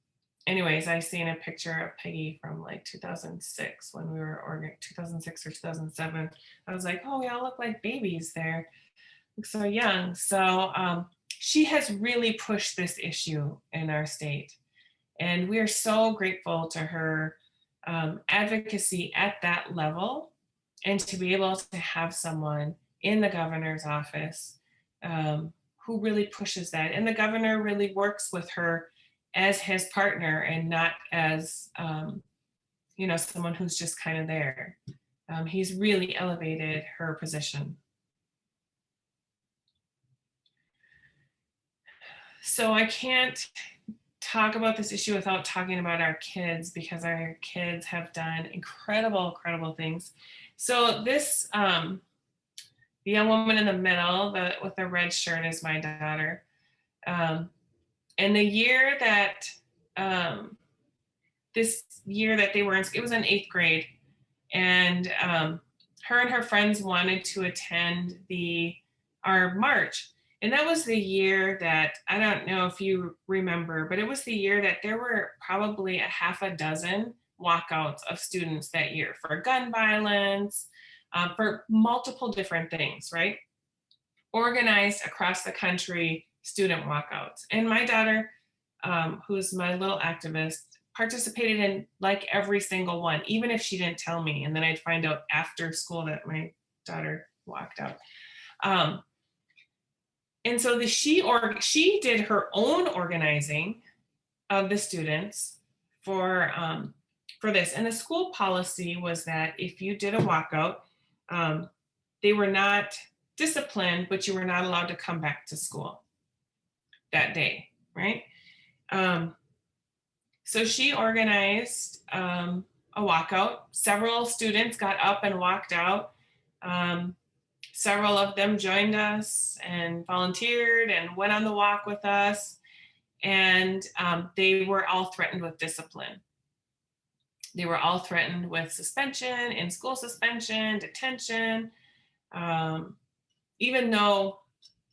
anyways, I seen a picture of Peggy from like 2006 when we were 2006 or 2007. I was like, oh, we all look like babies there. Look so young. So she has really pushed this issue in our state. And we are so grateful to her advocacy at that level and to be able to have someone in the governor's office who really pushes that. And the governor really works with her as his partner and not as, you know, someone who's just kind of there. He's really elevated her position. So I can't talk about this issue without talking about our kids, because our kids have done incredible things. So this, the young woman in the middle, with the red shirt, is my daughter. And the year that, this year that they were in, it was in 8th grade, and her and her friends wanted to attend our march. And that was the year that, I don't know if you remember, but it was the year that there were probably a half a dozen walkouts of students that year for gun violence, for multiple different things, right? Organized across the country student walkouts. And my daughter, who's my little activist, participated in like every single one, even if she didn't tell me. And then I'd find out after school that my daughter walked out. And so she did her own organizing of the students for this. And the school policy was that if you did a walkout, they were not disciplined, but you were not allowed to come back to school that day, right? So she organized a walkout. Several students got up and walked out. Several of them joined us and volunteered and went on the walk with us. And they were all threatened with discipline. They were all threatened with suspension, in-school suspension, detention. Even though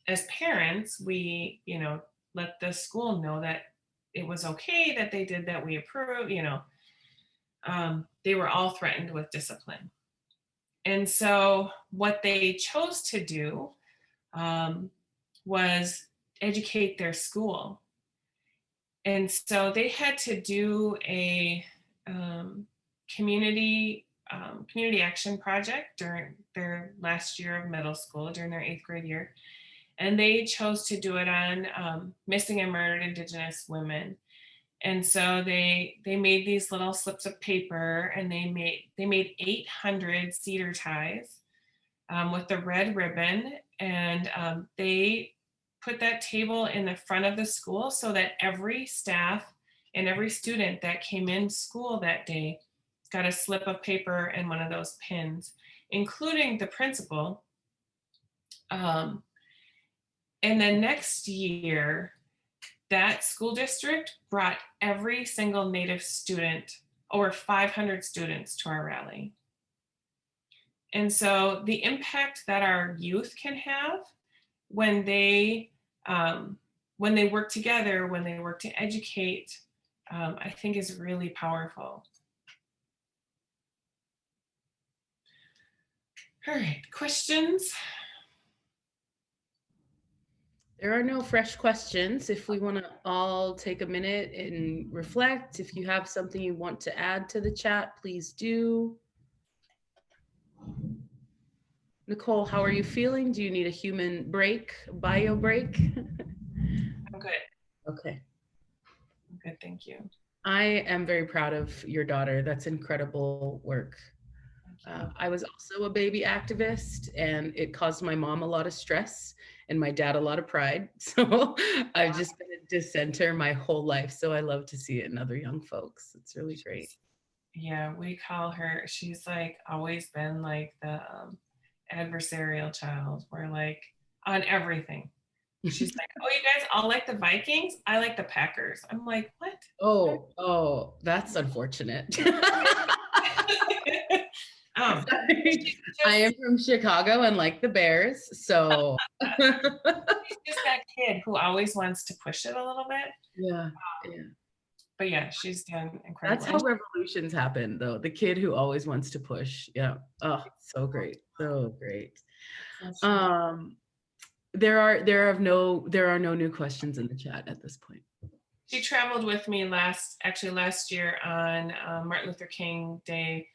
as parents, we, you know, let the school know that it was okay that they did that, we approve, you know, they were all threatened with discipline. And so what they chose to do was educate their school. And so they had to do a community action project during their last year of middle school, during their 8th grade year. And they chose to do it on missing and murdered Indigenous women. And so they made these little slips of paper, and they made 800 cedar ties with the red ribbon, and they put that table in the front of the school so that every staff and every student that came in school that day got a slip of paper and one of those pins, including the principal. And then next year, that school district brought every single Native student, over 500 students, to our rally. And so the impact that our youth can have when they work together, when they work to educate, I think is really powerful. All right, questions? There are no fresh questions. If we want to all take a minute and reflect, if you have something you want to add to the chat, please do. Nicole, how are you feeling? Do you need a human break, bio break? I'm good. Okay. I'm good, thank you. I am very proud of your daughter. That's incredible work. I was also a baby activist, and it caused my mom a lot of stress and my dad a lot of pride. So I've just been a dissenter my whole life. So I love to see it in other young folks. It's really great. Yeah, we call her, she's like always been like the adversarial child. We're like on everything. She's like, oh, you guys all like the Vikings? I like the Packers. I'm like, what? Oh, that's unfortunate. I am from Chicago and like the Bears, so. She's just that kid who always wants to push it a little bit. Yeah. But yeah, she's done incredible. That's how revolutions happen, though. The kid who always wants to push. Yeah. Oh, so great. So great. There are no new questions in the chat at this point. She traveled with me last year on Martin Luther King Day.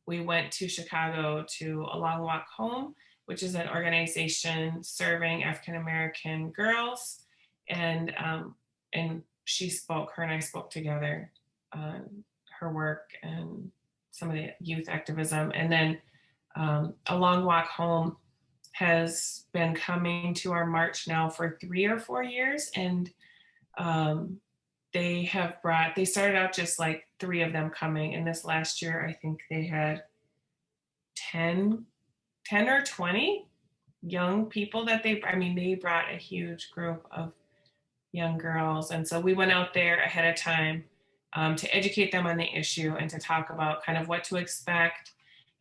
We went to Chicago to A Long Walk Home, which is an organization serving African American girls. And and her and I spoke together on her work and some of the youth activism. And then A Long Walk Home has been coming to our march now for 3 or 4 years. And they started out just like 3 of them coming. And this last year, I think they had 10 or 20 young people that they brought a huge group of young girls. And so we went out there ahead of time to educate them on the issue and to talk about kind of what to expect.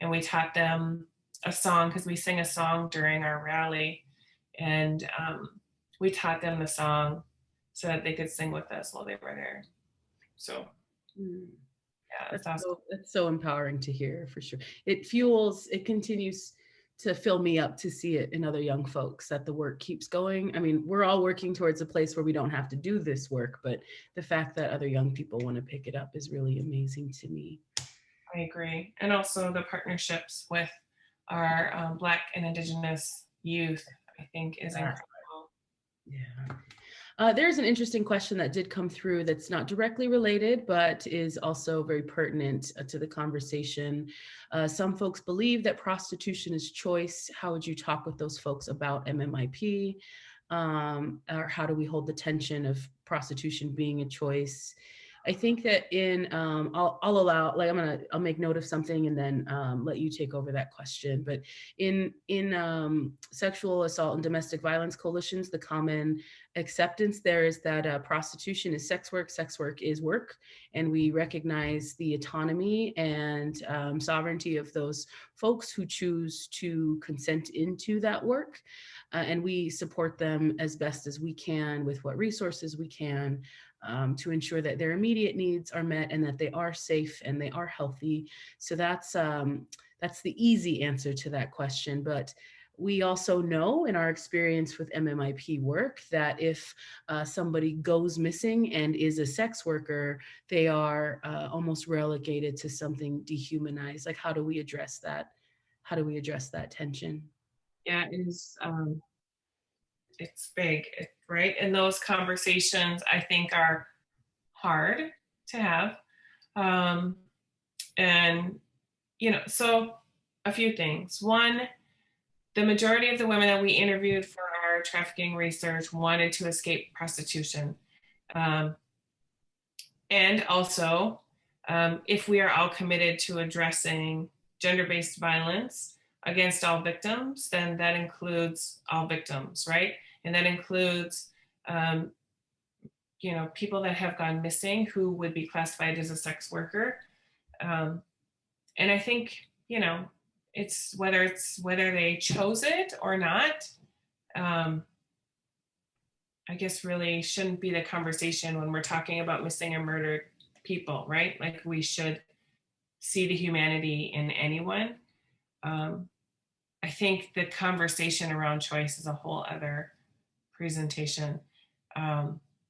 And we taught them a song, because we sing a song during our rally. And we taught them the song so that they could sing with us while they were there. So yeah, That's awesome. that's so empowering to hear, for sure. It continues to fill me up to see it in other young folks, that the work keeps going. I mean, we're all working towards a place where we don't have to do this work, but the fact that other young people want to pick it up is really amazing to me. I agree. And also the partnerships with our Black and Indigenous youth, I think, is incredible. Yeah. There's an interesting question that did come through that's not directly related, but is also very pertinent to the conversation. Some folks believe that prostitution is choice. How would you talk with those folks about MMIP? Or how do we hold the tension of prostitution being a choice? I think that I'll allow, like, I'll make note of something and then let you take over that question. But in sexual assault and domestic violence coalitions, the common acceptance there is that prostitution is sex work is work, and we recognize the autonomy and sovereignty of those folks who choose to consent into that work. And we support them as best as we can with what resources we can, to ensure that their immediate needs are met and that they are safe and they are healthy. So that's the easy answer to that question. But we also know in our experience with MMIP work that if somebody goes missing and is a sex worker, they are almost relegated to something dehumanized. Like, how do we address that? How do we address that tension? Yeah, it's big, right? And those conversations, I think, are hard to have. And, so a few things. One, the majority of the women that we interviewed for our trafficking research wanted to escape prostitution. And also, if we are all committed to addressing gender-based violence against all victims, then that includes all victims, right? And that includes, people that have gone missing who would be classified as a sex worker. And I think, it's whether they chose it or not, I guess really shouldn't be the conversation when we're talking about missing or murdered people, right? Like, we should see the humanity in anyone. I think the conversation around choice is a whole other presentation,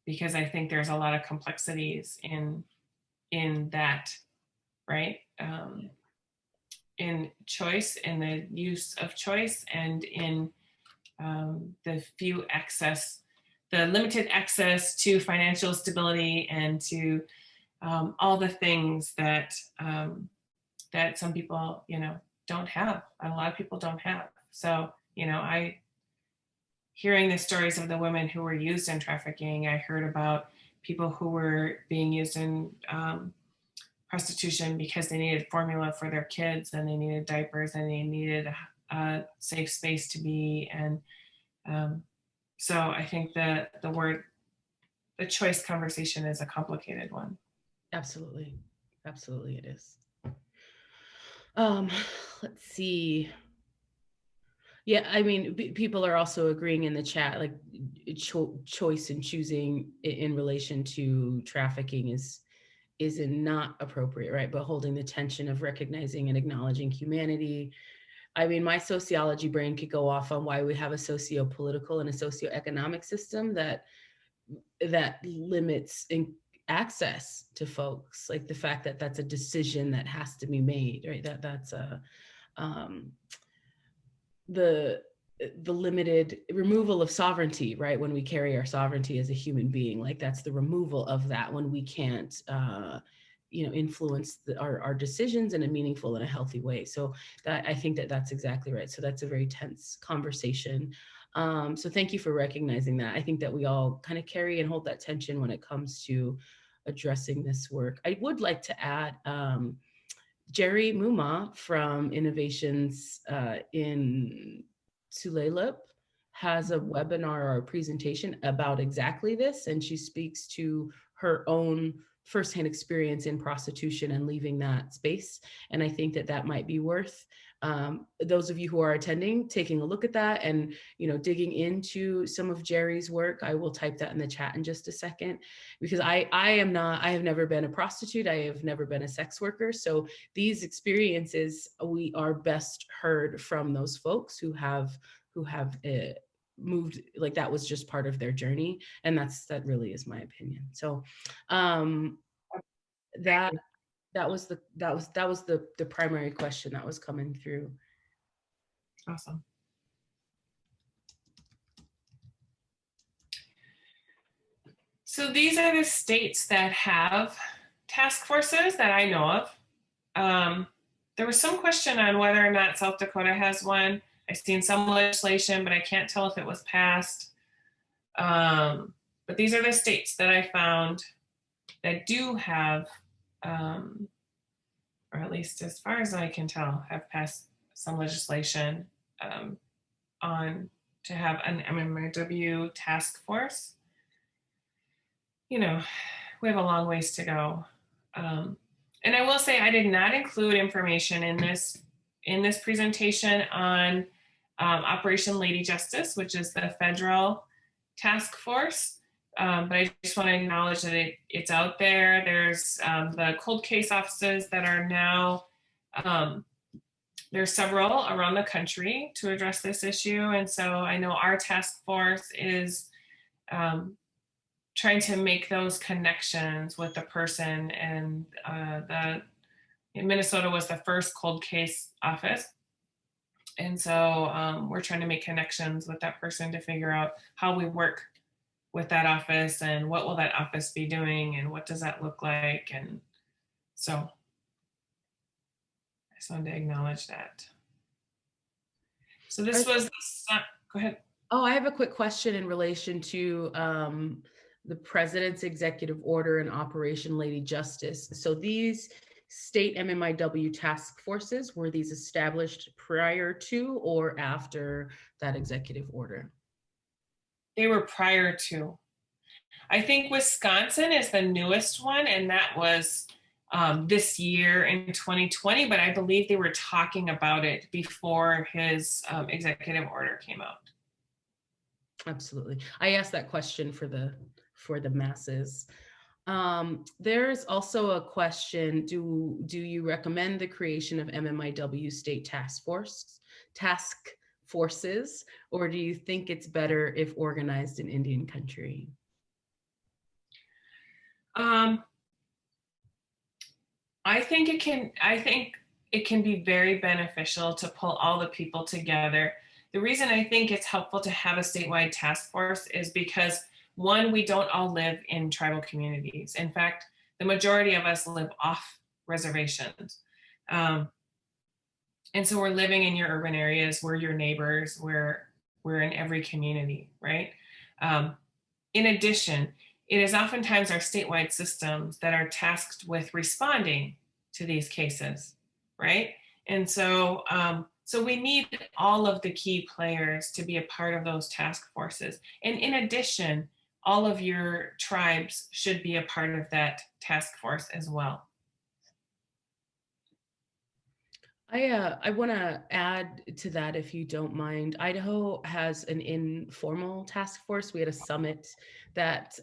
because I think there's a lot of complexities in that, right? In choice, in the use of choice, and in the limited access to financial stability and to all the things that that some people, don't have. A lot of people don't have. So, hearing the stories of the women who were used in trafficking, I heard about people who were being used in prostitution because they needed formula for their kids, and they needed diapers, and they needed a safe space to be. And so I think the choice conversation is a complicated one. Absolutely. Absolutely it is. Let's see. Yeah, I mean, people are also agreeing in the chat, like choice and choosing in relation to trafficking is not appropriate, right? But holding the tension of recognizing and acknowledging humanity. I mean, my sociology brain could go off on why we have a socio-political and a socioeconomic system that limits access to folks, like the fact that that's a decision that has to be made, right? That's a the limited removal of sovereignty, right? When we carry our sovereignty as a human being, like that's the removal of that when we can't, influence our decisions in a meaningful and a healthy way. So that, I think that that's exactly right. So that's a very tense conversation. So thank you for recognizing that. I think that we all kind of carry and hold that tension when it comes to addressing this work. I would like to add, Jerry Muma from Innovations in Tulalip has a webinar or a presentation about exactly this, and she speaks to her own firsthand experience in prostitution and leaving that space. And I think that that might be worth those of you who are attending taking a look at that and digging into some of Jerry's work. I will type that in the chat in just a second, because I have never been a prostitute. I have never been a sex worker. So these experiences, we are best heard from those folks who have moved, like that was just part of their journey. And that really is my opinion. So that was the primary question that was coming through. Awesome. So these are the states that have task forces that I know of. There was some question on whether or not South Dakota has one. I've seen some legislation, but I can't tell if it was passed. But these are the states that I found that do have, or at least as far as I can tell, have passed some legislation on to have an MMIW task force. We have a long ways to go. And I will say I did not include information in this presentation on Operation Lady Justice, which is the federal task force. But I just want to acknowledge that it's out there. There's the cold case offices that are now, there's several around the country to address this issue. And so I know our task force is trying to make those connections with the person. And Minnesota was the first cold case office. And so we're trying to make connections with that person to figure out how we work with that office and what will that office be doing and what does that look like. And so I just wanted to acknowledge that. So this was, go ahead. Oh, I have a quick question in relation to the president's executive order and Operation Lady Justice. So these state MMIW task forces, were these established prior to or after that executive order? They were prior to. I think Wisconsin is the newest one, and that was this year in 2020, but I believe they were talking about it before his executive order came out. Absolutely. I asked that question for the masses. There's also a question, do you recommend the creation of MMIW state task forces, or do you think it's better if organized in Indian country? I think it can be very beneficial to pull all the people together. The reason I think it's helpful to have a statewide task force is because, one, we don't all live in tribal communities. In fact, the majority of us live off reservations. And so we're living in your urban areas, we're your neighbors, we're in every community, right? In addition, it is oftentimes our statewide systems that are tasked with responding to these cases, right? And so, so we need all of the key players to be a part of those task forces. And in addition, all of your tribes should be a part of that task force as well. I want to add to that, if you don't mind. Idaho has an informal task force. We had a summit that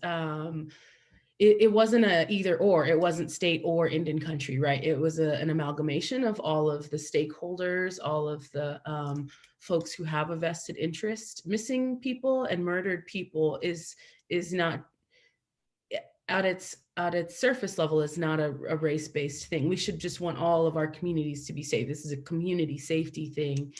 it wasn't a either or, it wasn't state or Indian country, right? It was an amalgamation of all of the stakeholders, all of the folks who have a vested interest. Missing people and murdered people is not, at its surface level, is not a race-based thing. We should just want all of our communities to be safe. This is a community safety thing.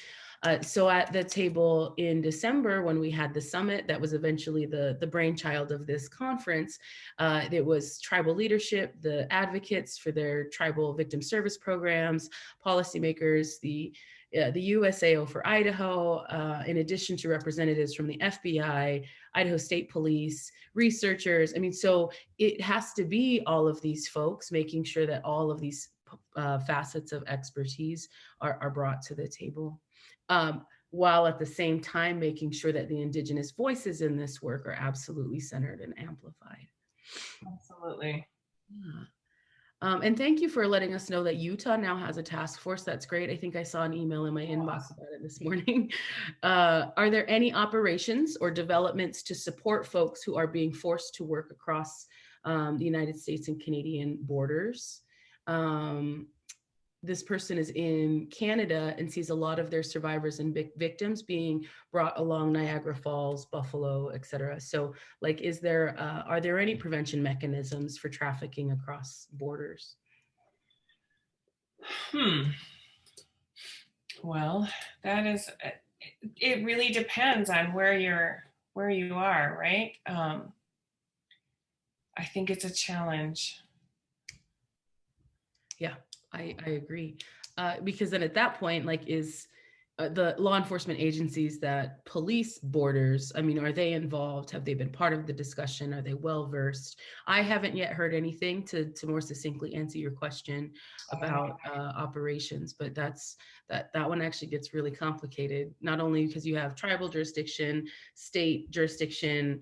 So at the table in December, when we had the summit, that was eventually the brainchild of this conference, it was tribal leadership, the advocates for their tribal victim service programs, policymakers, the USAO for Idaho, in addition to representatives from the FBI, Idaho State Police, researchers. I mean, so it has to be all of these folks making sure that all of these facets of expertise are brought to the table, while at the same time making sure that the Indigenous voices in this work are absolutely centered and amplified. Absolutely. Yeah. And thank you for letting us know that Utah now has a task force. That's great. I think I saw an email in my inbox about it this morning. Are there any operations or developments to support folks who are being forced to work across the United States and Canadian borders? This person is in Canada and sees a lot of their survivors and victims being brought along Niagara Falls, Buffalo, et cetera. So like, are there any prevention mechanisms for trafficking across borders? Well, that is, it really depends on where you are, right? I think it's a challenge. Yeah, I agree. Because then at that point, like, is the law enforcement agencies that police borders, I mean, are they involved? Have they been part of the discussion? Are they well versed? I haven't yet heard anything to more succinctly answer your question about operations, but that one actually gets really complicated, not only because you have tribal jurisdiction, state jurisdiction,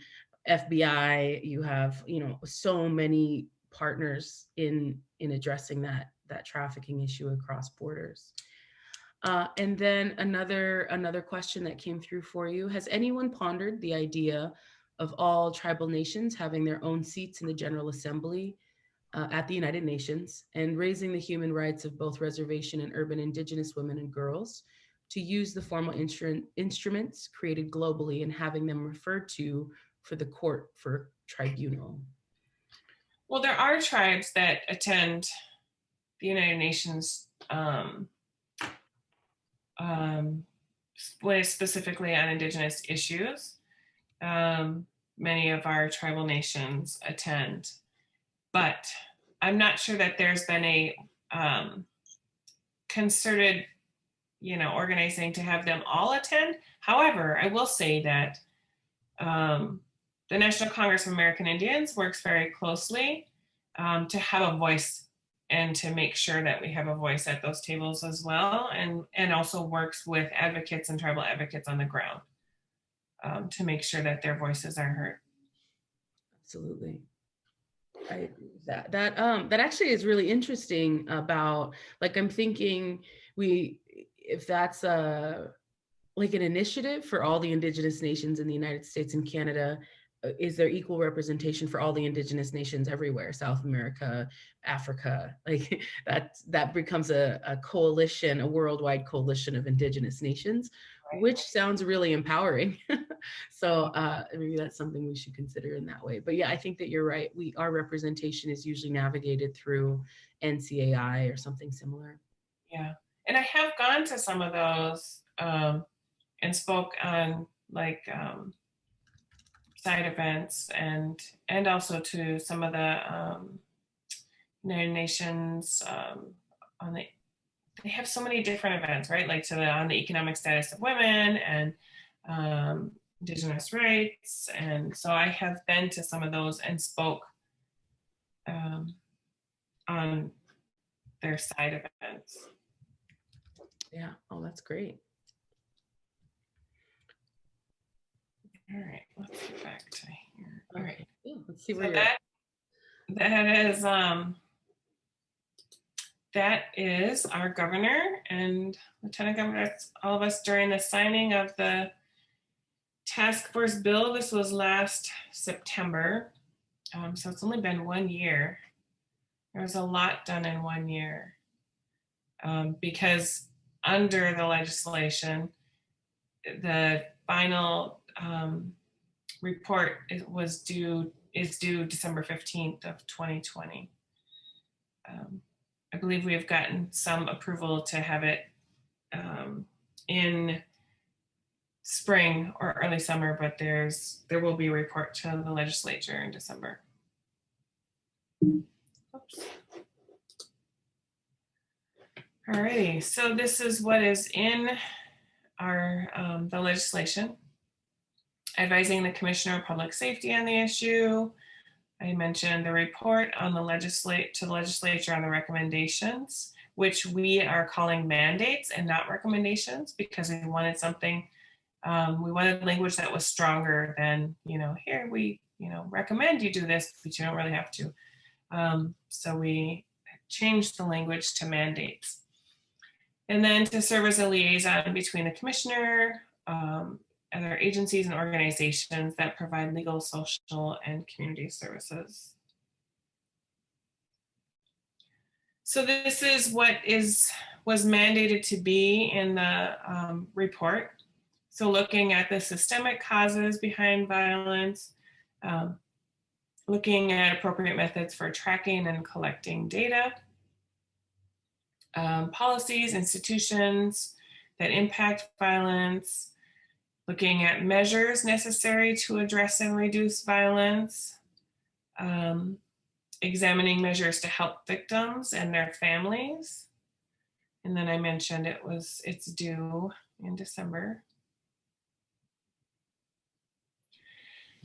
FBI, you have, so many partners in addressing that trafficking issue across borders. And then another question that came through for you: has anyone pondered the idea of all tribal nations having their own seats in the General Assembly at the United Nations, and raising the human rights of both reservation and urban Indigenous women and girls to use the formal instruments created globally and having them referred to for the court for tribunal? Well, there are tribes that attend the United Nations specifically on Indigenous issues. Many of our tribal nations attend, but I'm not sure that there's been a concerted, organizing to have them all attend. However, I will say that the National Congress of American Indians works very closely to have a voice and to make sure that we have a voice at those tables as well, and also works with advocates and tribal advocates on the ground to make sure that their voices are heard. Absolutely. I agree with that. That actually is really interesting about, like, I'm thinking if that's like an initiative for all the Indigenous nations in the United States and Canada, is there equal representation for all the Indigenous nations everywhere, South America, Africa? Like that becomes a coalition, a worldwide coalition of Indigenous nations, which sounds really empowering. So maybe that's something we should consider in that way. But yeah, I think that you're right. Our representation is usually navigated through NCAI or something similar. Yeah, and I have gone to some of those and spoke on side events and also to some of the United Nations they have so many different events, right? Like on the economic status of women and Indigenous rights. And so I have been to some of those and spoke on their side events. Yeah. Oh, that's great. All right, let's get back to here. All right. Let's see where so you're at. That is our governor and lieutenant governor, all of us during the signing of the task force bill. This was last September. So it's only been 1 year. There was a lot done in 1 year because under the legislation, the final report is due December 15th of 2020. I believe we have gotten some approval to have it in spring or early summer, but there will be a report to the legislature in December. Oops. Alrighty, so this is what is in our the legislation. Advising the Commissioner of Public Safety on the issue. I mentioned the report on the legislature on the recommendations, which we are calling mandates and not recommendations, because we wanted something, we wanted language that was stronger than, here we, recommend you do this, but you don't really have to. So we changed the language to mandates. And then to serve as a liaison between the commissioner, other agencies and organizations that provide legal, social, and community services. So this is what was mandated to be in the report. So looking at the systemic causes behind violence, looking at appropriate methods for tracking and collecting data, policies, institutions that impact violence, looking at measures necessary to address and reduce violence, examining measures to help victims and their families. And then I mentioned it's due in December.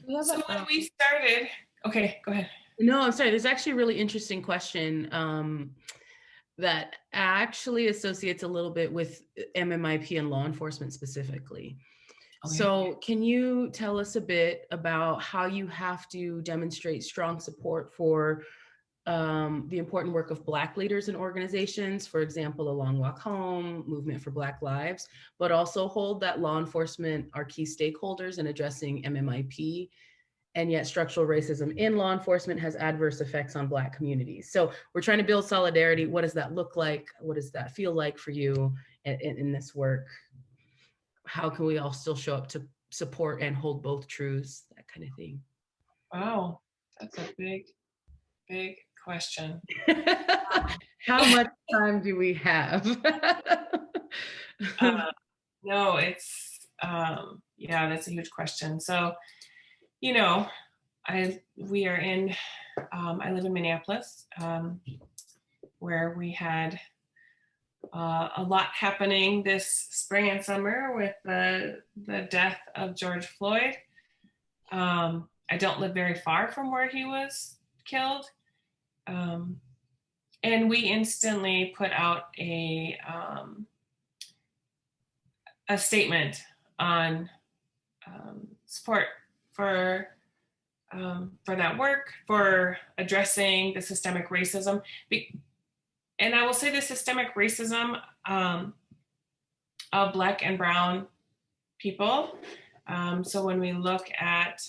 So when we started, okay, go ahead. No, I'm sorry. There's actually a really interesting question that actually associates a little bit with MMIP and law enforcement specifically. Okay. So can you tell us a bit about how you have to demonstrate strong support for the important work of Black leaders and organizations, for example, A Long Walk Home, Movement for Black Lives, but also hold that law enforcement are key stakeholders in addressing MMIP, and yet structural racism in law enforcement has adverse effects on Black communities. So we're trying to build solidarity. What does that look like? What does that feel like for you in this work? How can we all still show up to support and hold both truths, that kind of thing? Wow, that's a big, big question. How much time do we have? No, it's, yeah, that's a huge question. So, we are in, I live in Minneapolis, where we had a lot happening this spring and summer with the death of George Floyd. I don't live very far from where he was killed. And we instantly put out a statement on support for that work, for addressing the systemic racism. And I will say the systemic racism of Black and Brown people. So when we look at,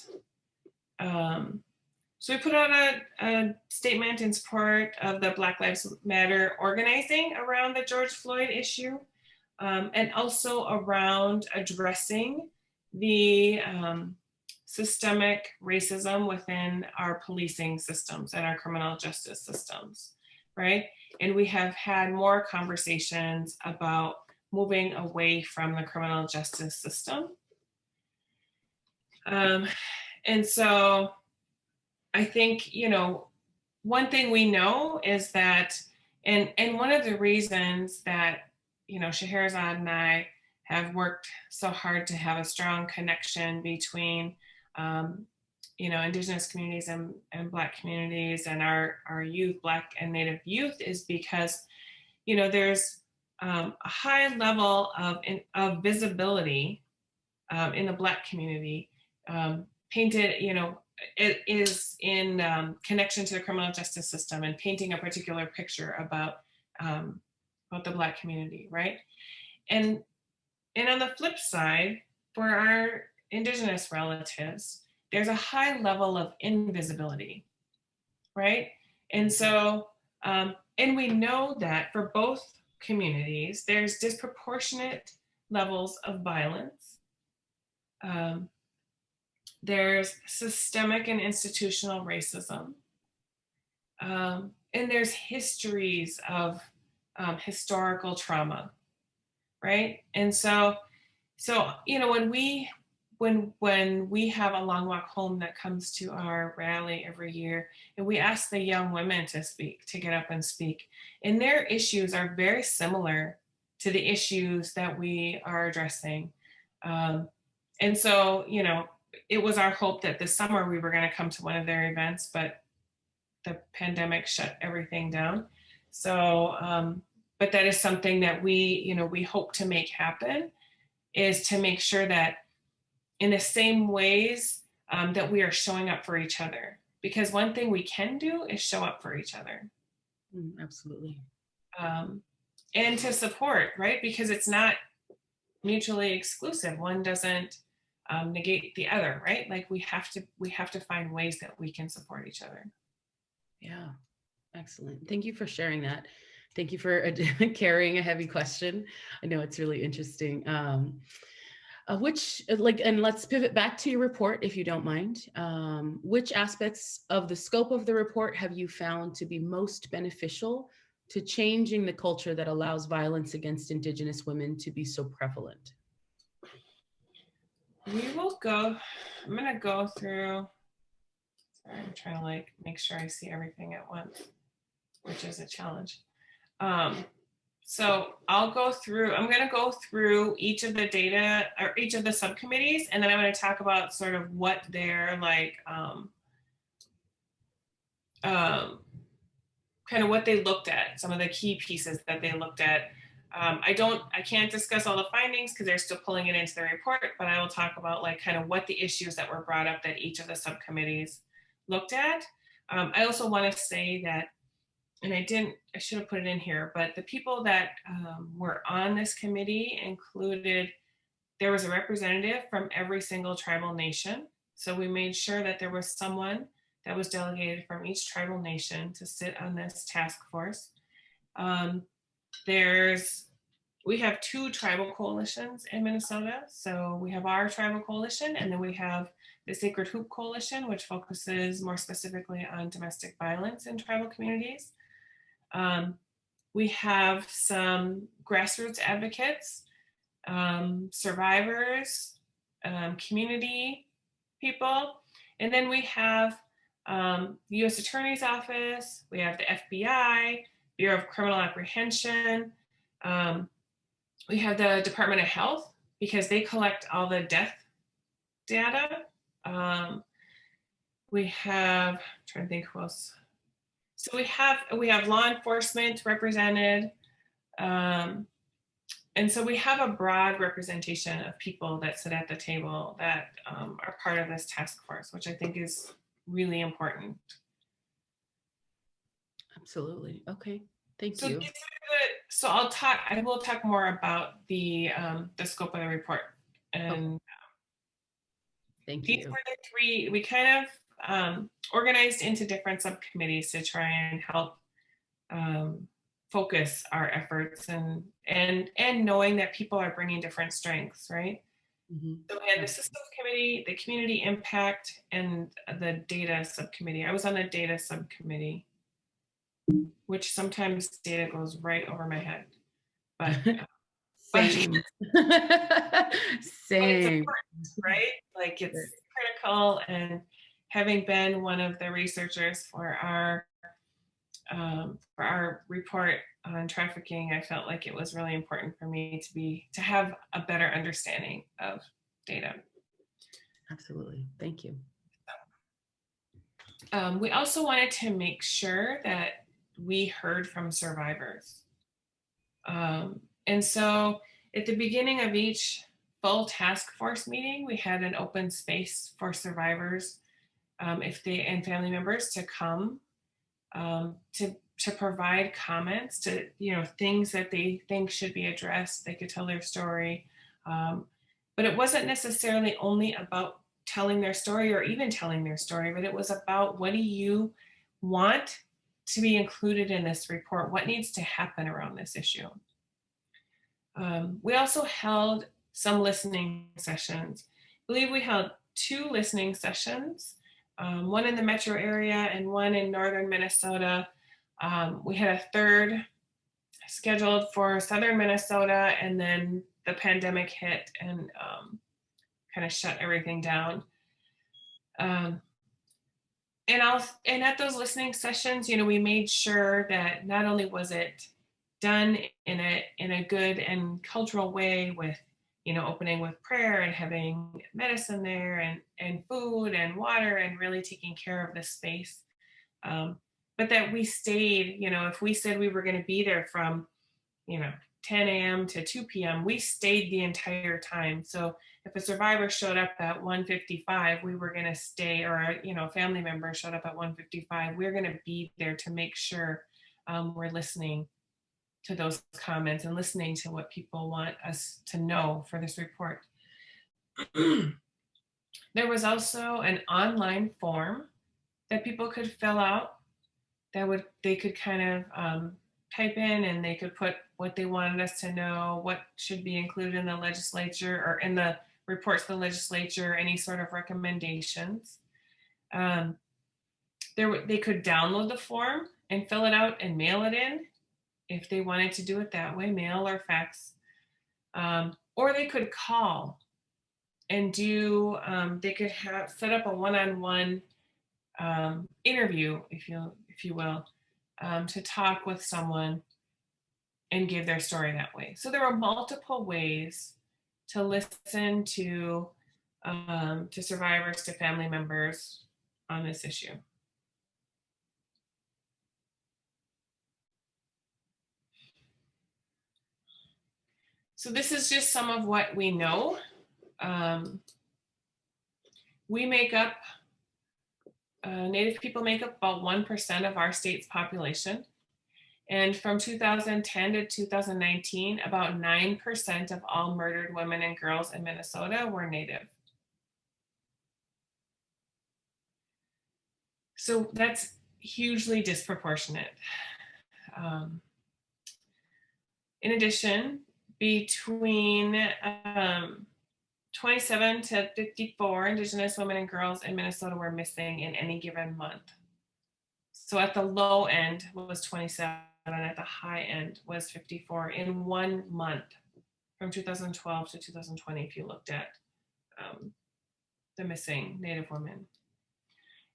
so we put out a statement in support of the Black Lives Matter organizing around the George Floyd issue, and also around addressing the systemic racism within our policing systems and our criminal justice systems, right? And we have had more conversations about moving away from the criminal justice system. And so I think, one thing we know is that, and one of the reasons that, Scheherazade and I have worked so hard to have a strong connection between, Indigenous communities and Black communities and our youth, Black and Native youth, is because, there's a high level of visibility in the Black community, painted, it is in connection to the criminal justice system and painting a particular picture about the Black community, right? And on the flip side, for our Indigenous relatives, there's a high level of invisibility, right? And so, and we know that for both communities, there's disproportionate levels of violence. There's systemic and institutional racism. And there's histories of historical trauma, right? And so So, when we have a long walk home that comes to our rally every year, and we ask the young women to speak, to get up and speak, and their issues are very similar to the issues that we are addressing. And so, it was our hope that this summer we were going to come to one of their events, but the pandemic shut everything down. So, but that is something that we hope to make happen, is to make sure that in the same ways that we are showing up for each other. Because one thing we can do is show up for each other. Absolutely. And to support, right? Because it's not mutually exclusive. One doesn't negate the other, right? Like we have to find ways that we can support each other. Yeah, excellent. Thank you for sharing that. Thank you for carrying a heavy question. I know it's really interesting. And let's pivot back to your report, if you don't mind. Which aspects of the scope of the report have you found to be most beneficial to changing the culture that allows violence against Indigenous women to be so prevalent? I'm going to go through, sorry, I'm trying to make sure I see everything at once, which is a challenge. So I'm going to go through each of the data or each of the subcommittees, and then I'm going to talk about sort of what they're kind of what they looked at, some of the key pieces that they looked at. I can't discuss all the findings because they're still pulling it into the report, but I will talk about kind of what the issues that were brought up that each of the subcommittees looked at. I also want to say that, and I should have put it in here, but the people that were on this committee included, there was a representative from every single tribal nation. So we made sure that there was someone that was delegated from each tribal nation to sit on this task force. We have 2 tribal coalitions in Minnesota. So we have our tribal coalition, and then we have the Sacred Hoop Coalition, which focuses more specifically on domestic violence in tribal communities. We have some grassroots advocates, survivors, community people, and then we have the U.S. Attorney's Office, we have the FBI, Bureau of Criminal Apprehension, we have the Department of Health, because they collect all the death data. We have, I'm trying to think who else. So we have law enforcement represented. And so we have a broad representation of people that sit at the table that are part of this task force, which I think is really important. Absolutely. Okay. Thank you. So I will talk more about the scope of the report. And thank these you. were the 3, we kind of organized into different subcommittees to try and help focus our efforts and knowing that people are bringing different strengths, right? Mm-hmm. So we had the systems committee, the community impact, and the data subcommittee. I was on the data subcommittee, which sometimes data goes right over my head. But same. Same. But it's right? Like it's critical. And having been one of the researchers for our report on trafficking, I felt like it was really important for me to have a better understanding of data. Absolutely. Thank you. We also wanted to make sure that we heard from survivors. And so at the beginning of each full task force meeting, we had an open space for survivors and family members to come to provide comments to things that they think should be addressed. They could tell their story, but it wasn't necessarily only about telling their story or even telling their story, but it was about, what do you want to be included in this report? What needs to happen around this issue? We also held some listening sessions. I believe we held 2 listening sessions, one in the metro area and one in northern Minnesota. We had a third scheduled for southern Minnesota, and then the pandemic hit and kind of shut everything down. And at those listening sessions, we made sure that not only was it done in a good and cultural way with, opening with prayer and having medicine there and food and water and really taking care of the space. But that we stayed, if we said we were going to be there from, 10 a.m. to 2 p.m., we stayed the entire time. So if a survivor showed up at 1:55, we were going to stay, or a family member showed up at 1:55, we're going to be there to make sure we're listening to those comments and listening to what people want us to know for this report. There was also an online form that people could fill out they could kind of type in, and they could put what they wanted us to know, what should be included in the legislature or in the reports to the legislature, any sort of recommendations. They could download the form and fill it out and mail it in if they wanted to do it that way, mail or fax. Or they could call and they could set up a one-on-one interview, if you will, to talk with someone and give their story that way. So there are multiple ways to listen to survivors, to family members on this issue. So this is just some of what we know. Native people make up about 1% of our state's population. And from 2010 to 2019, about 9% of all murdered women and girls in Minnesota were Native. So that's hugely disproportionate. In addition, between 27 to 54 Indigenous women and girls in Minnesota were missing in any given month. So at the low end was 27, and at the high end was 54 in 1 month from 2012 to 2020, if you looked at the missing Native women.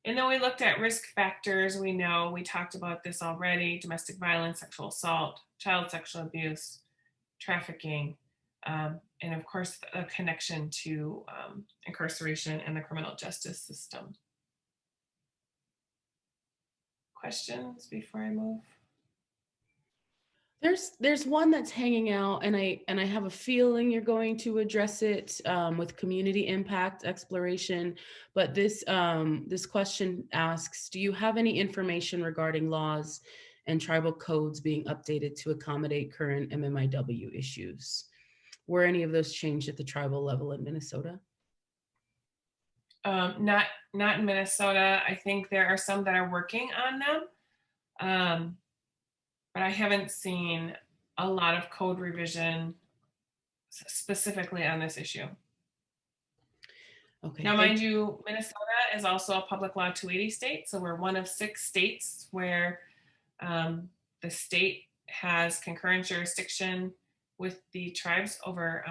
And then we looked at risk factors. We talked about this already: domestic violence, sexual assault, child sexual abuse, trafficking, and of course, a connection to incarceration and the criminal justice system. Questions before I move? There's one that's hanging out, and I have a feeling you're going to address it with community impact exploration. But this question asks, do you have any information regarding laws and tribal codes being updated to accommodate current MMIW issues? Were any of those changed at the tribal level in Minnesota? Not in Minnesota. I think there are some that are working on them. But I haven't seen a lot of code revision specifically on this issue. Okay. Now, mind you, Minnesota is also a public law 280 state. So we're one of 6 states where the state has concurrent jurisdiction with the tribes over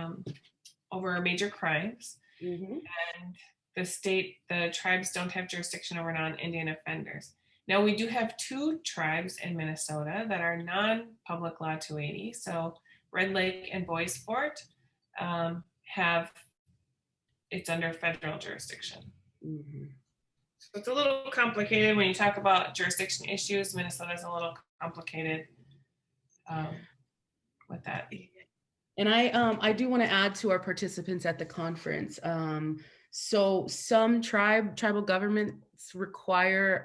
major crimes. Mm-hmm. And the tribes don't have jurisdiction over non-Indian offenders. Now, we do have 2 tribes in Minnesota that are non-public law 280. So Red Lake and Bois Forte it's under federal jurisdiction. Mm-hmm. So it's a little complicated when you talk about jurisdiction issues. Minnesota's a little complicated with that. And I do want to add to our participants at the conference. So some tribal governments require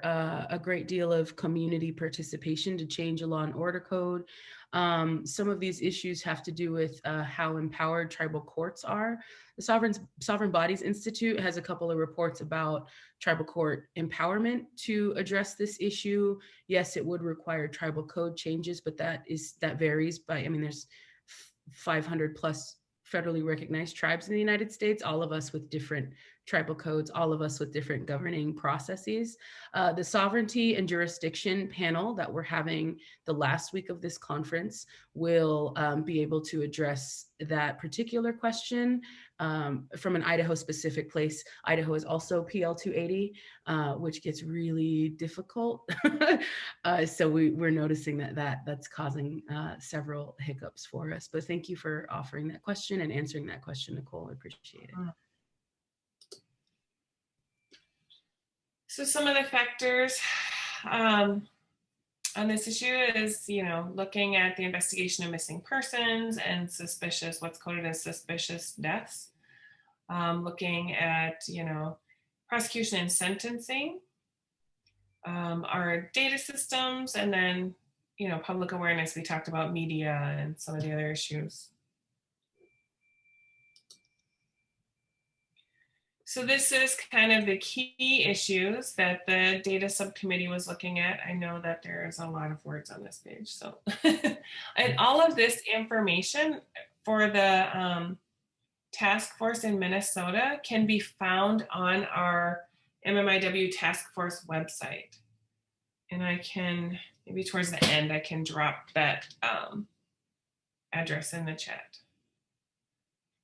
a great deal of community participation to change a law and order code. Some of these issues have to do with how empowered tribal courts are. The Sovereign Bodies Institute has a couple of reports about tribal court empowerment to address this issue. Yes, it would require tribal code changes, but that varies by, there's 500 plus federally recognized tribes in the United States, all of us with different tribal codes, all of us with different governing processes. The sovereignty and jurisdiction panel that we're having the last week of this conference will be able to address that particular question from an Idaho specific place. Idaho is also PL 280, which gets really difficult. So we're noticing that's causing several hiccups for us. But thank you for offering that question and answering that question, Nicole. I appreciate it. So some of the factors on this issue is, looking at the investigation of missing persons and what's coded as suspicious deaths. Looking at, prosecution and sentencing, our data systems, and then, public awareness. We talked about media and some of the other issues. So this is kind of the key issues that the data subcommittee was looking at. I know that there's a lot of words on this page. So, and all of this information for the task force in Minnesota can be found on our MMIW task force website. And I can, maybe towards the end, I can drop that address in the chat.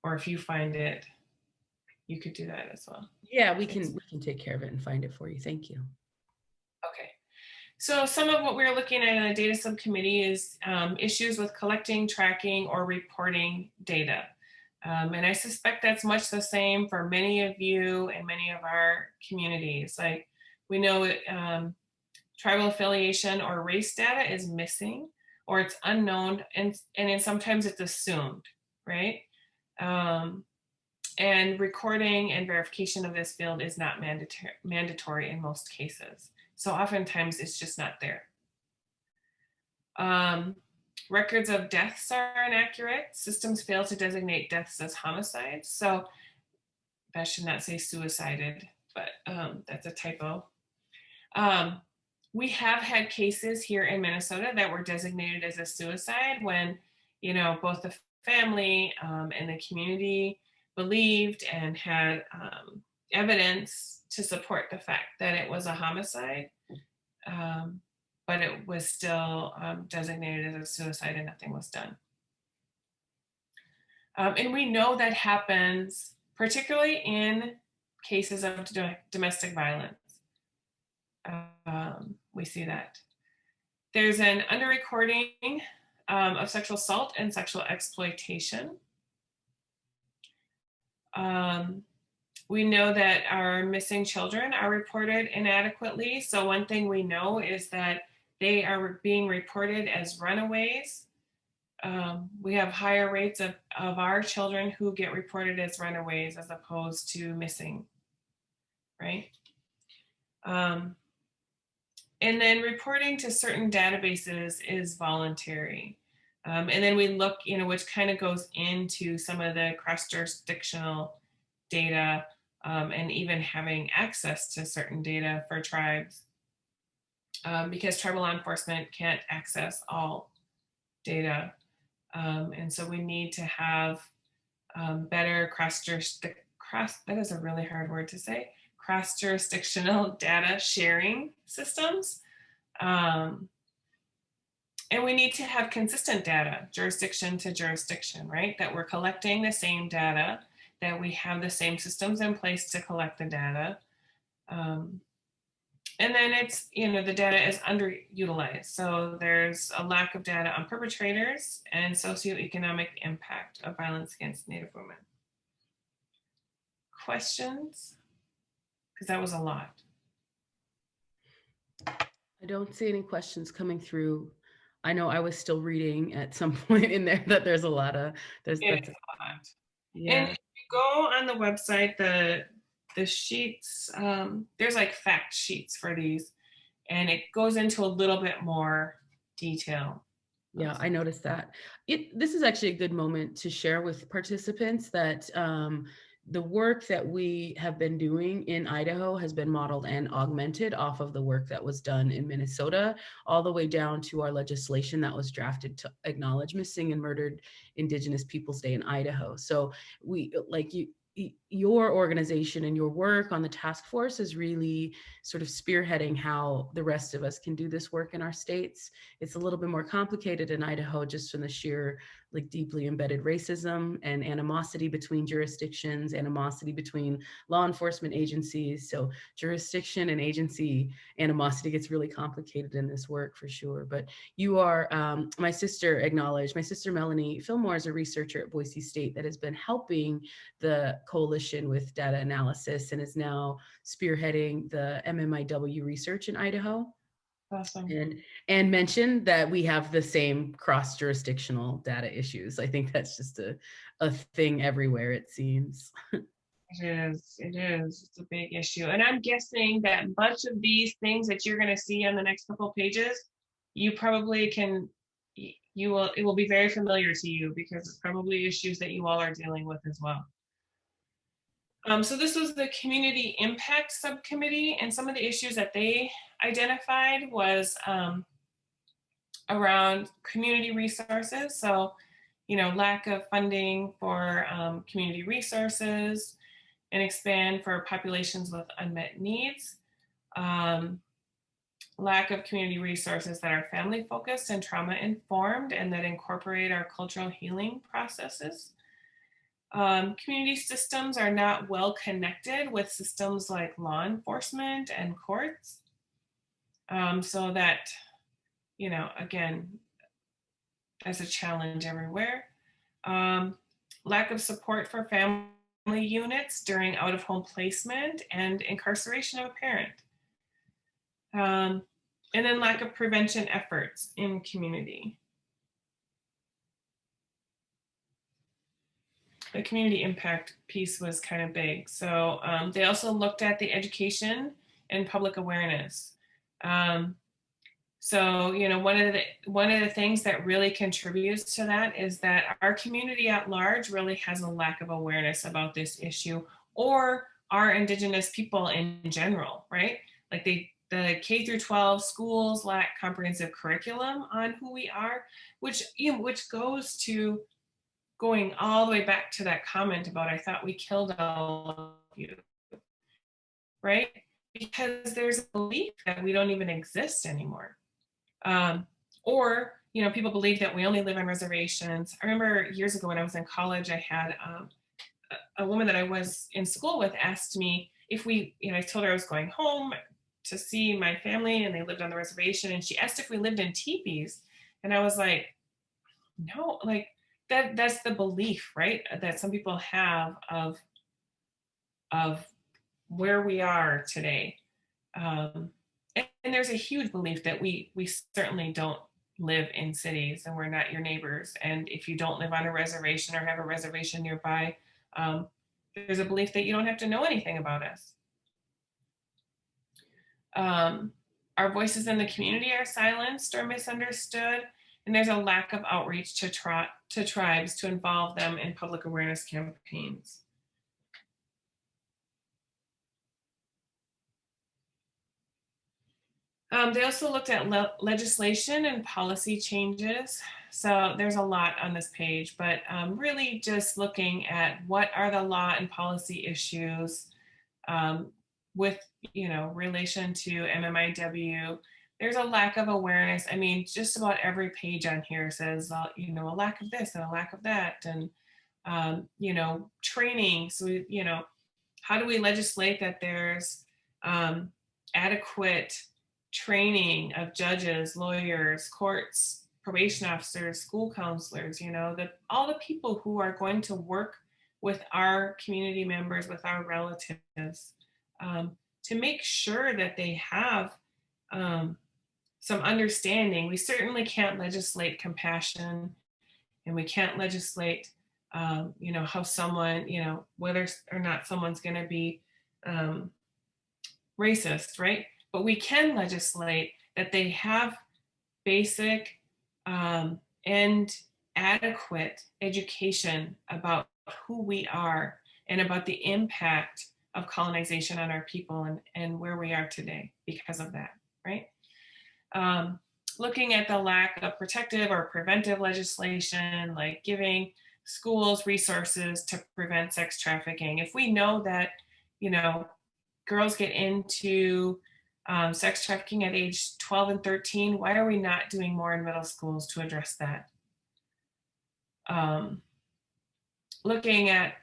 Or if you find it, you could do that as well. Yeah, we can take care of it and find it for you. Thank you. Okay. So some of what we're looking at in the data subcommittee is issues with collecting, tracking, or reporting data. And I suspect that's much the same for many of you and many of our communities. Like we know tribal affiliation or race data is missing, or it's unknown, and then sometimes it's assumed, right? And recording and verification of this field is not mandatory in most cases. So oftentimes it's just not there. Records of deaths are inaccurate. Systems fail to designate deaths as homicides. So that should not say suicided, but that's a typo. We have had cases here in Minnesota that were designated as a suicide when, both the family and the community believed and had evidence to support the fact that it was a homicide, but it was still designated as a suicide and nothing was done. And we know that happens particularly in cases of domestic violence. We see that. There's an underrecording of sexual assault and sexual exploitation. We know that our missing children are reported inadequately. So one thing we know is that they are being reported as runaways. We have higher rates of our children who get reported as runaways as opposed to missing, right? And then reporting to certain databases is voluntary. And then we look, which kind of goes into some of the cross-jurisdictional data and even having access to certain data for tribes because tribal law enforcement can't access all data. And so we need to have better that is a really hard word to say, cross-jurisdictional data sharing systems. And we need to have consistent data, jurisdiction to jurisdiction, right? That we're collecting the same data, that we have the same systems in place to collect the data. And then it's, the data is underutilized. So there's a lack of data on perpetrators and socioeconomic impact of violence against Native women. Questions? Because that was a lot. I don't see any questions coming through. I know I was still reading at some point in there that there's a lot of, that's a lot. Yeah. And if you go on the website, the sheets, there's like fact sheets for these, and it goes into a little bit more detail. Yeah, I noticed that. This is actually a good moment to share with participants that the work that we have been doing in Idaho has been modeled and augmented off of the work that was done in Minnesota, all the way down to our legislation that was drafted to acknowledge missing and murdered Indigenous Peoples Day in Idaho. So we, like your organization and your work on the task force is really sort of spearheading how the rest of us can do this work in our states. It's a little bit more complicated in Idaho just from the sheer like deeply embedded racism and animosity between jurisdictions, animosity between law enforcement agencies. So jurisdiction and agency animosity gets really complicated in this work for sure. But you are, my sister acknowledged, my sister Melanie Fillmore is a researcher at Boise State that has been helping the coalition with data analysis and is now spearheading the MMIW research in Idaho. Awesome. And mentioned that we have the same cross-jurisdictional data issues. I think that's just a thing everywhere, it seems. It is. It's a big issue. And I'm guessing that much of these things that you're going to see on the next couple of pages, you probably can, it will be very familiar to you because it's probably issues that you all are dealing with as well. So this was the Community Impact Subcommittee, and some of the issues that they identified was around community resources. So, lack of funding for community resources, and expand for populations with unmet needs. Lack of community resources that are family focused and trauma informed and that incorporate our cultural healing processes. Community systems are not well connected with systems like law enforcement and courts. So that, again, that's a challenge everywhere. Lack of support for family units during out-of-home placement and incarceration of a parent. And then lack of prevention efforts in community. The community impact piece was kind of big. So they also looked at the education and public awareness. So, one of the things that really contributes to that is that our community at large really has a lack of awareness about this issue, or our Indigenous people in general, right? Like the K through 12 schools lack comprehensive curriculum on who we are, which goes to going all the way back to that comment about, I thought we killed all of you, right? Because there's a belief that we don't even exist anymore. Or, people believe that we only live on reservations. I remember years ago when I was in college, I had a woman that I was in school with asked me if I told her I was going home to see my family and they lived on the reservation. And she asked if we lived in teepees. And I was like, no, like that's the belief, right? That some people have of where we are today. And there's a huge belief that we certainly don't live in cities and we're not your neighbors. And if you don't live on a reservation or have a reservation nearby, there's a belief that you don't have to know anything about us. Our voices in the community are silenced or misunderstood, and there's a lack of outreach to tribes to involve them in public awareness campaigns. They also looked at legislation and policy changes. So there's a lot on this page, but really just looking at what are the law and policy issues with, relation to MMIW. There's a lack of awareness. I mean, just about every page on here says, a lack of this and a lack of that. And, training. So, how do we legislate that there's adequate training of judges, lawyers, courts, probation officers, school counselors, all the people who are going to work with our community members, with our relatives, to make sure that they have some understanding. We certainly can't legislate compassion, and we can't legislate, how someone, whether or not someone's going to be racist, right? But we can legislate that they have basic and adequate education about who we are and about the impact of colonization on our people and where we are today because of that, right? Looking at the lack of protective or preventive legislation, like giving schools resources to prevent sex trafficking. If we know that, you know, girls get into sex trafficking at age 12 and 13, why are we not doing more in middle schools to address that? Looking at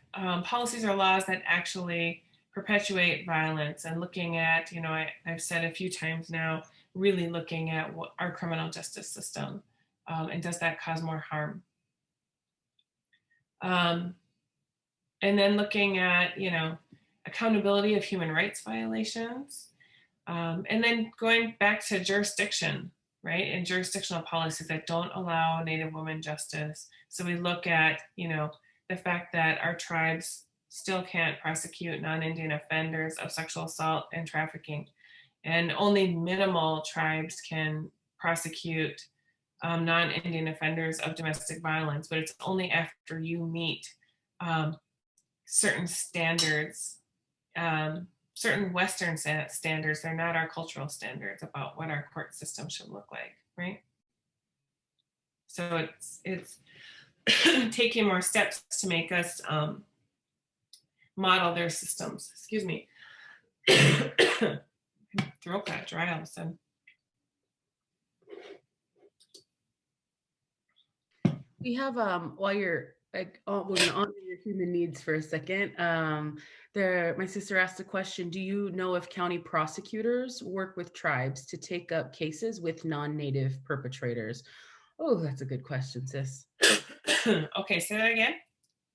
policies or laws that actually perpetuate violence, and looking at, you know, I've said a few times now, really looking at what our criminal justice system, and does that cause more harm? And then looking at, you know, accountability of human rights violations, and then going back to jurisdiction, right? And jurisdictional policies that don't allow Native women justice. So we look at, you know, the fact that our tribes still can't prosecute non-Indian offenders of sexual assault and trafficking, and only minimal tribes can prosecute non-Indian offenders of domestic violence, but it's only after you meet certain standards, certain Western standards. They're not our cultural standards about what our court system should look like, right? So it's taking more steps to make us model their systems. Excuse me. Throat got dry all of a sudden. We have while you're like, oh, we're gonna honor your human needs for a second. My sister asked a question: do you know if county prosecutors work with tribes to take up cases with non-native perpetrators? Oh, that's a good question, sis. Okay, say that again.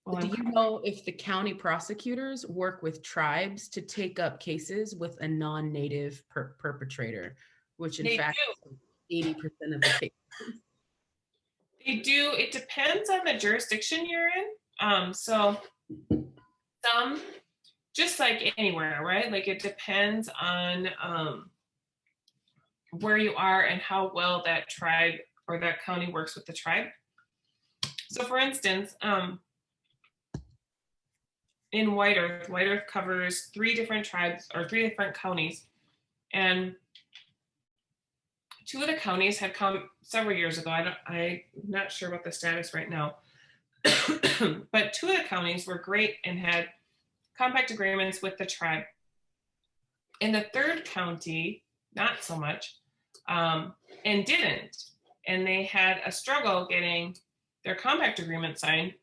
Well, do you know if the county prosecutors work with tribes to take up cases with a non-native perpetrator, which in fact is 80% of the cases? They do. It depends on the jurisdiction you're in. So some, just like anywhere, right? Like it depends on where you are and how well that tribe or that county works with the tribe. So for instance, in White Earth covers 3 different tribes or 3 different counties. And 2 of the counties had come several years ago. I'm not sure about the status right now. But 2 of the counties were great and had compact agreements with the tribe. In the 3rd county, not so much, and didn't. And they had a struggle getting their compact agreement signed.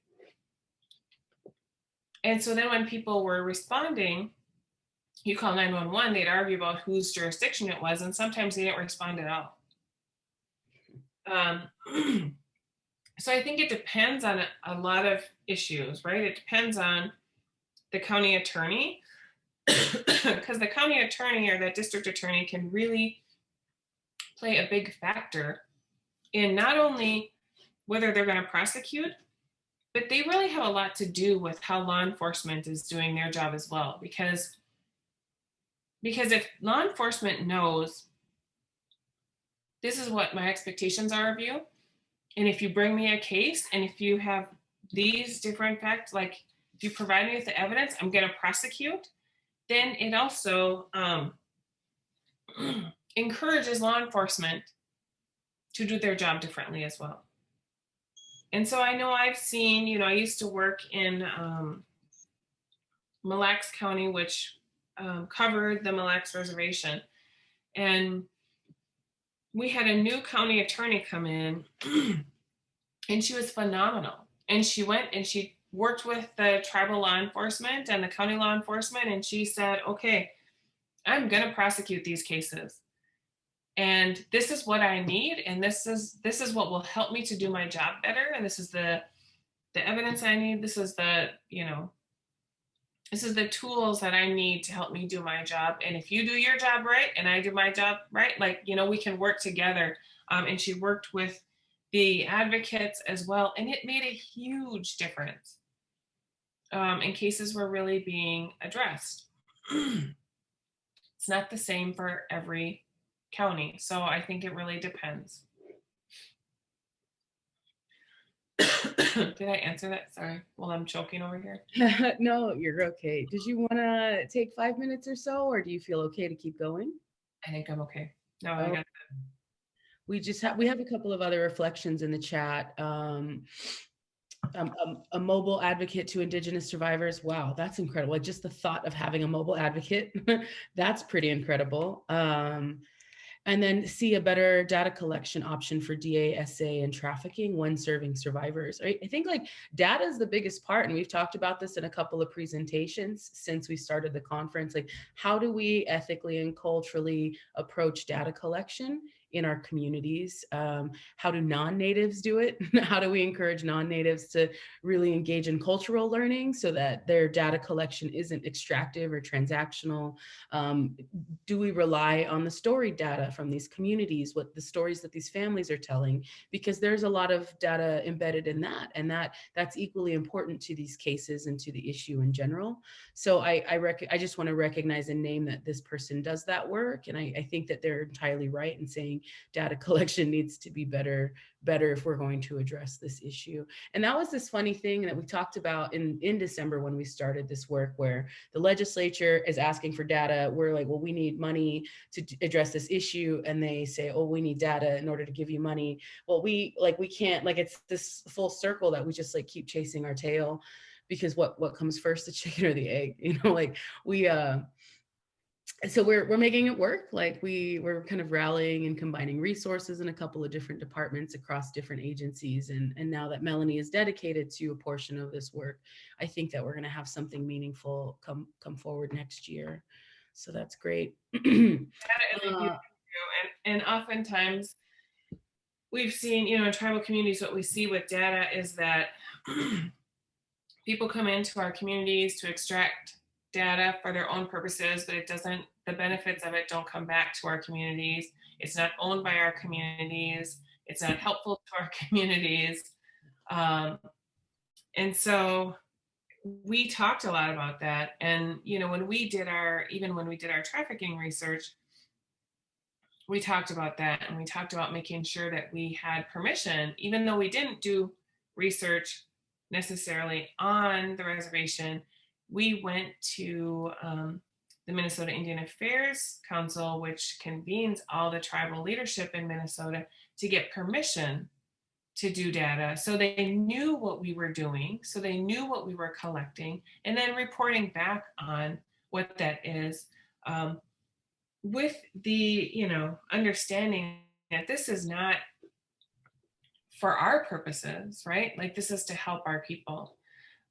And so then when people were responding, you call 911, they'd argue about whose jurisdiction it was, and sometimes they didn't respond at all. So I think it depends on a lot of issues, right? It depends on the county attorney, because the county attorney or the district attorney can really play a big factor in not only whether they're going to prosecute, but they really have a lot to do with how law enforcement is doing their job as well. Because if law enforcement knows this is what my expectations are of you, and if you bring me a case and if you have these different facts, like if you provide me with the evidence, I'm going to prosecute, then it also encourages law enforcement to do their job differently as well. And so I know I've seen, you know, I used to work in Mille Lacs County, which covered the Mille Lacs Reservation. And we had a new county attorney come in and she was phenomenal. And she went and she worked with the tribal law enforcement and the county law enforcement. And she said, okay, I'm going to prosecute these cases. And this is what I need, and this is what will help me to do my job better. And this is the evidence I need. This is the, you know, this is the tools that I need to help me do my job. And if you do your job right and I do my job right, like, you know, we can work together. And she worked with the advocates as well, and it made a huge difference. And cases were really being addressed. It's not the same for every county. So I think it really depends. Did I answer that? Sorry. Well, I'm choking over here. No, you're okay. Did you want to take 5 minutes or so, or do you feel okay to keep going? I think I'm okay. No, I got that. We have a couple of other reflections in the chat. A mobile advocate to Indigenous survivors. Wow, that's incredible. Like just the thought of having a mobile advocate, that's pretty incredible. And then see a better data collection option for DASA and trafficking when serving survivors. I think like data is the biggest part. And we've talked about this in a couple of presentations since we started the conference. Like, how do we ethically and culturally approach data collection in our communities? How do non-natives do it? How do we encourage non-natives to really engage in cultural learning so that their data collection isn't extractive or transactional? Do we rely on the story data from these communities, what the stories that these families are telling? Because there's a lot of data embedded in that, and that's equally important to these cases and to the issue in general. So I just want to recognize and name that this person does that work, and I think that they're entirely right in saying data collection needs to be better if we're going to address this issue. And that was this funny thing that we talked about in December when we started this work, where the legislature is asking for data. We're like, well, we need money to address this issue. And they say, oh, we need data in order to give you money. Well, we can't, like, it's this full circle that we just like keep chasing our tail, because what comes first, the chicken or the egg? You know, like so we're making it work. Like we're kind of rallying and combining resources in a couple of different departments across different agencies. And now that Melanie is dedicated to a portion of this work, I think that we're going to have something meaningful come forward next year. So that's great. And oftentimes we've seen, in tribal communities, what we see with data is that people come into our communities to extract data for their own purposes, but the benefits of it don't come back to our communities. It's not owned by our communities. It's not helpful to our communities. And so we talked a lot about that. And, when we did our trafficking research, we talked about that, and we talked about making sure that we had permission, even though we didn't do research necessarily on the reservation. We went to the Minnesota Indian Affairs Council, which convenes all the tribal leadership in Minnesota, to get permission to do data. So they knew what we were doing, so they knew what we were collecting, and then reporting back on what that is, with the understanding that this is not for our purposes, right? Like, this is to help our people.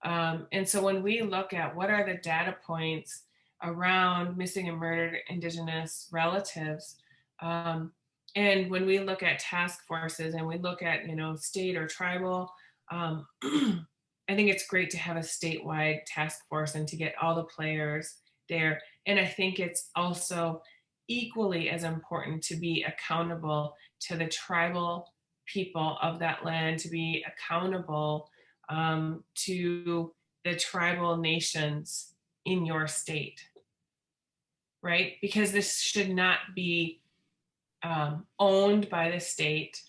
And so when we look at what are the data points around missing and murdered Indigenous relatives, and when we look at task forces and we look at, state or tribal, I think it's great to have a statewide task force and to get all the players there. And I think it's also equally as important to be accountable to the tribal people of that land, to be accountable to the tribal nations in your state, right? Because this should not be owned by the state.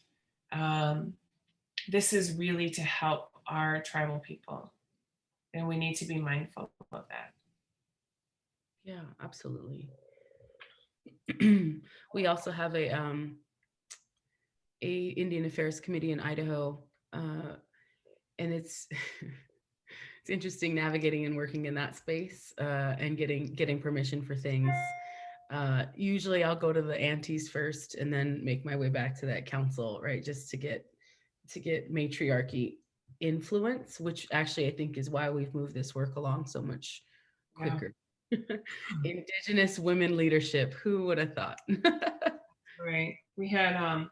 This is really to help our tribal people, and we need to be mindful of that. Yeah, absolutely. We also have a Indian Affairs Committee in Idaho, and it's it's interesting navigating and working in that space, and getting permission for things. Usually I'll go to the aunties first and then make my way back to that council, right? Just to get matriarchy influence, which actually I think is why we've moved this work along so much quicker. Yeah. Indigenous women leadership, who would have thought? Right. We had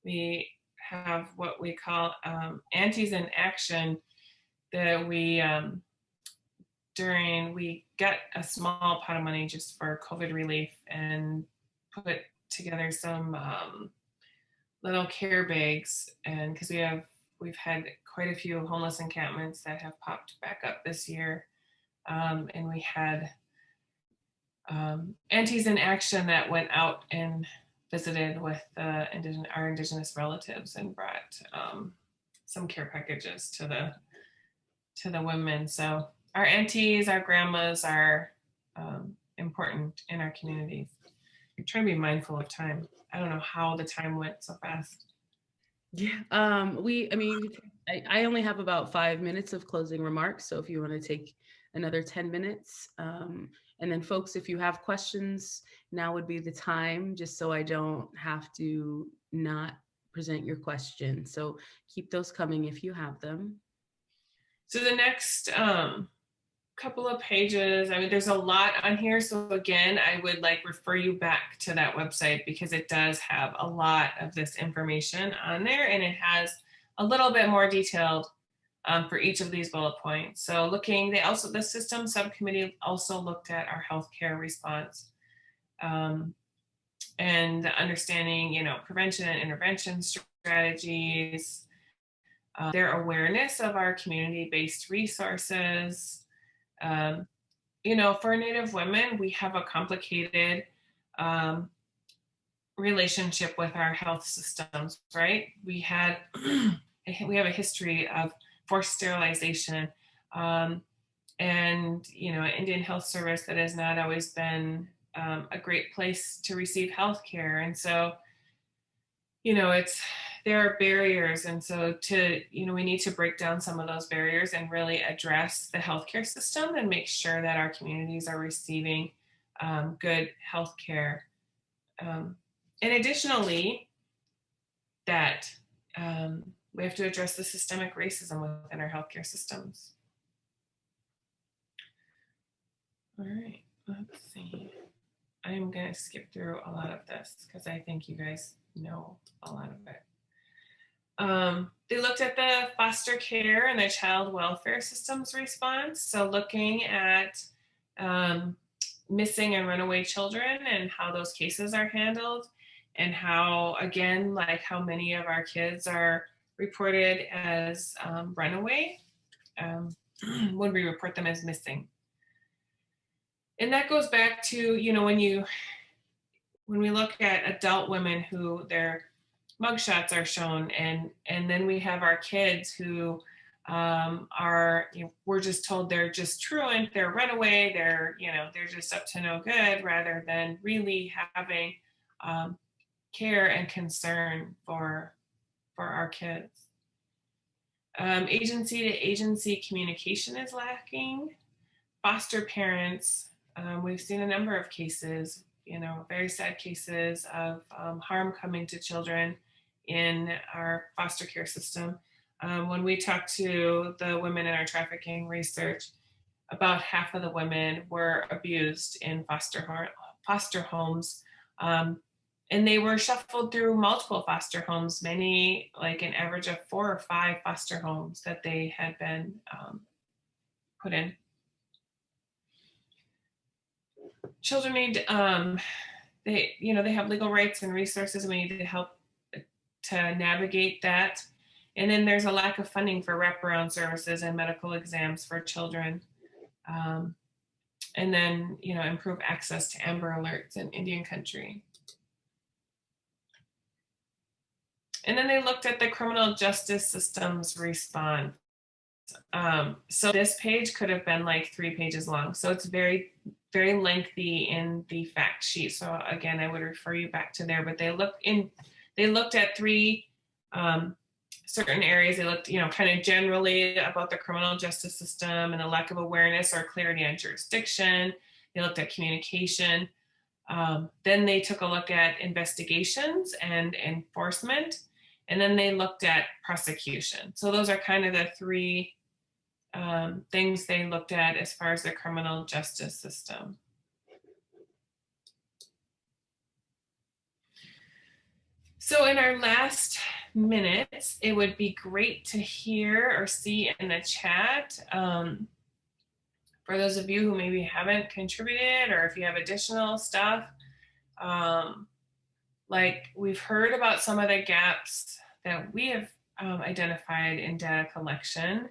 we have what we call Aunties in Action, that we got a small pot of money just for COVID relief and put together some little care bags, and because we've had quite a few homeless encampments that have popped back up this year, and we had Aunties in Action that went out and visited with our Indigenous relatives and brought some care packages to the women. So our aunties, our grandmas are important in our communities. I'm trying to be mindful of time. I don't know how the time went so fast. Yeah, I I only have about 5 minutes of closing remarks. So if you want to take another 10 minutes. And then folks, if you have questions, now would be the time, just so I don't have to not present your question. So keep those coming if you have them. So the next couple of pages, I mean, there's a lot on here. So again, I would like refer you back to that website because it does have a lot of this information on there, and it has a little bit more detailed for each of these bullet points. So the system subcommittee also looked at our healthcare response and understanding, prevention and intervention strategies, their awareness of our community-based resources. For Native women, we have a complicated relationship with our health systems, right? We have a history of forced sterilization, and Indian Health Service that has not always been a great place to receive health care. And so, there are barriers. And so we need to break down some of those barriers and really address the healthcare system and make sure that our communities are receiving good health care. And additionally, that we have to address the systemic racism within our healthcare systems. All right, let's see. I'm going to skip through a lot of this because I think you guys know a lot of it. They looked at the foster care and the child welfare systems response. So looking at missing and runaway children and how those cases are handled, and how, again, like how many of our kids are reported as runaway when we report them as missing. And that goes back to, when we look at adult women who their mugshots are shown, and then we have our kids who we're just told they're just truant, they're runaway, they're just up to no good, rather than really having care and concern for our kids. Agency to agency communication is lacking. Foster parents, we've seen a number of cases, very sad cases of harm coming to children in our foster care system. When we talked to the women in our trafficking research, about half of the women were abused in foster homes. And they were shuffled through multiple foster homes, many, like an average of 4 or 5 foster homes that they had been put in. Children need, they have legal rights and resources, and we need to help to navigate that. And then there's a lack of funding for wraparound services and medical exams for children. And then, improve access to Amber Alerts in Indian country. And then they looked at the criminal justice system's response. So this page could have been like 3 pages long. So it's very, very lengthy in the fact sheet. So again, I would refer you back to there, but they looked at 3 certain areas. They looked, kind of generally about the criminal justice system and the lack of awareness or clarity on jurisdiction. They looked at communication. Then they took a look at investigations and enforcement. And then they looked at prosecution. So those are kind of the 3 things they looked at as far as the criminal justice system. So in our last minutes, it would be great to hear or see in the chat, for those of you who maybe haven't contributed, or if you have additional stuff, like we've heard about some of the gaps that we have identified in data collection,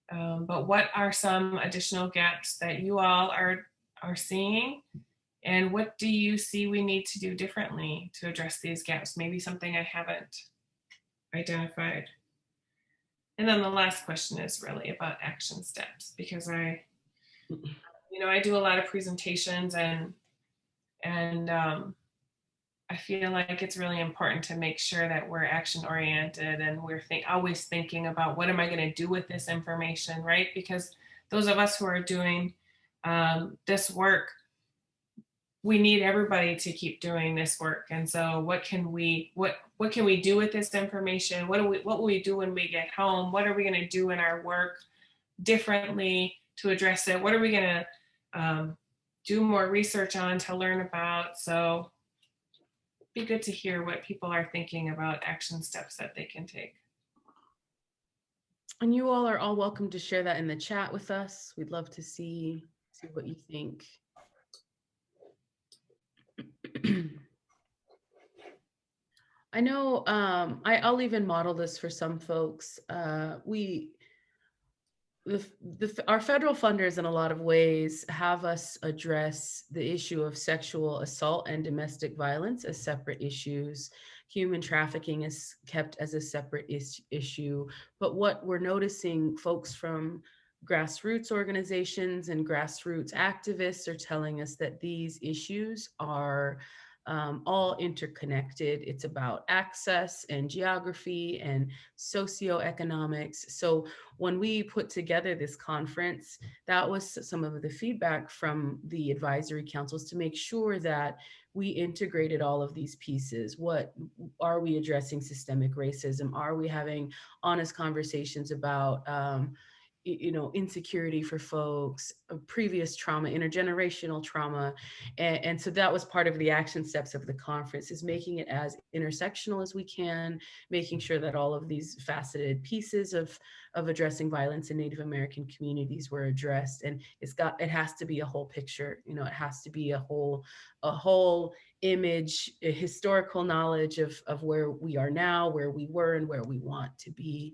but what are some additional gaps that you all are seeing? And what do you see we need to do differently to address these gaps? Maybe something I haven't identified. And then the last question is really about action steps, because I do a lot of presentations and I feel like it's really important to make sure that we're action oriented and we're always thinking about what am I going to do with this information, right? Because those of us who are doing this work, we need everybody to keep doing this work. And so what can we do with this information? What will we do when we get home? What are we going to do in our work differently to address it? What are we going to do more research on to learn about? So be good to hear what people are thinking about action steps that they can take. And you all are all welcome to share that in the chat with us. We'd love to see what you think. I know I'll even model this for some folks. Our federal funders in a lot of ways have us address the issue of sexual assault and domestic violence as separate issues. Human trafficking is kept as a separate issue. But what we're noticing, folks from grassroots organizations and grassroots activists are telling us that these issues are all interconnected. It's about access and geography and socioeconomics. So when we put together this conference, that was some of the feedback from the advisory councils to make sure that we integrated all of these pieces. What are we addressing? Systemic racism? Are we having honest conversations about insecurity for folks, previous trauma, intergenerational trauma. And so that was part of the action steps of the conference, is making it as intersectional as we can, making sure that all of these faceted pieces of addressing violence in Native American communities were addressed. And it has to be a whole picture, it has to be a whole image, a historical knowledge of where we are now, where we were, and where we want to be.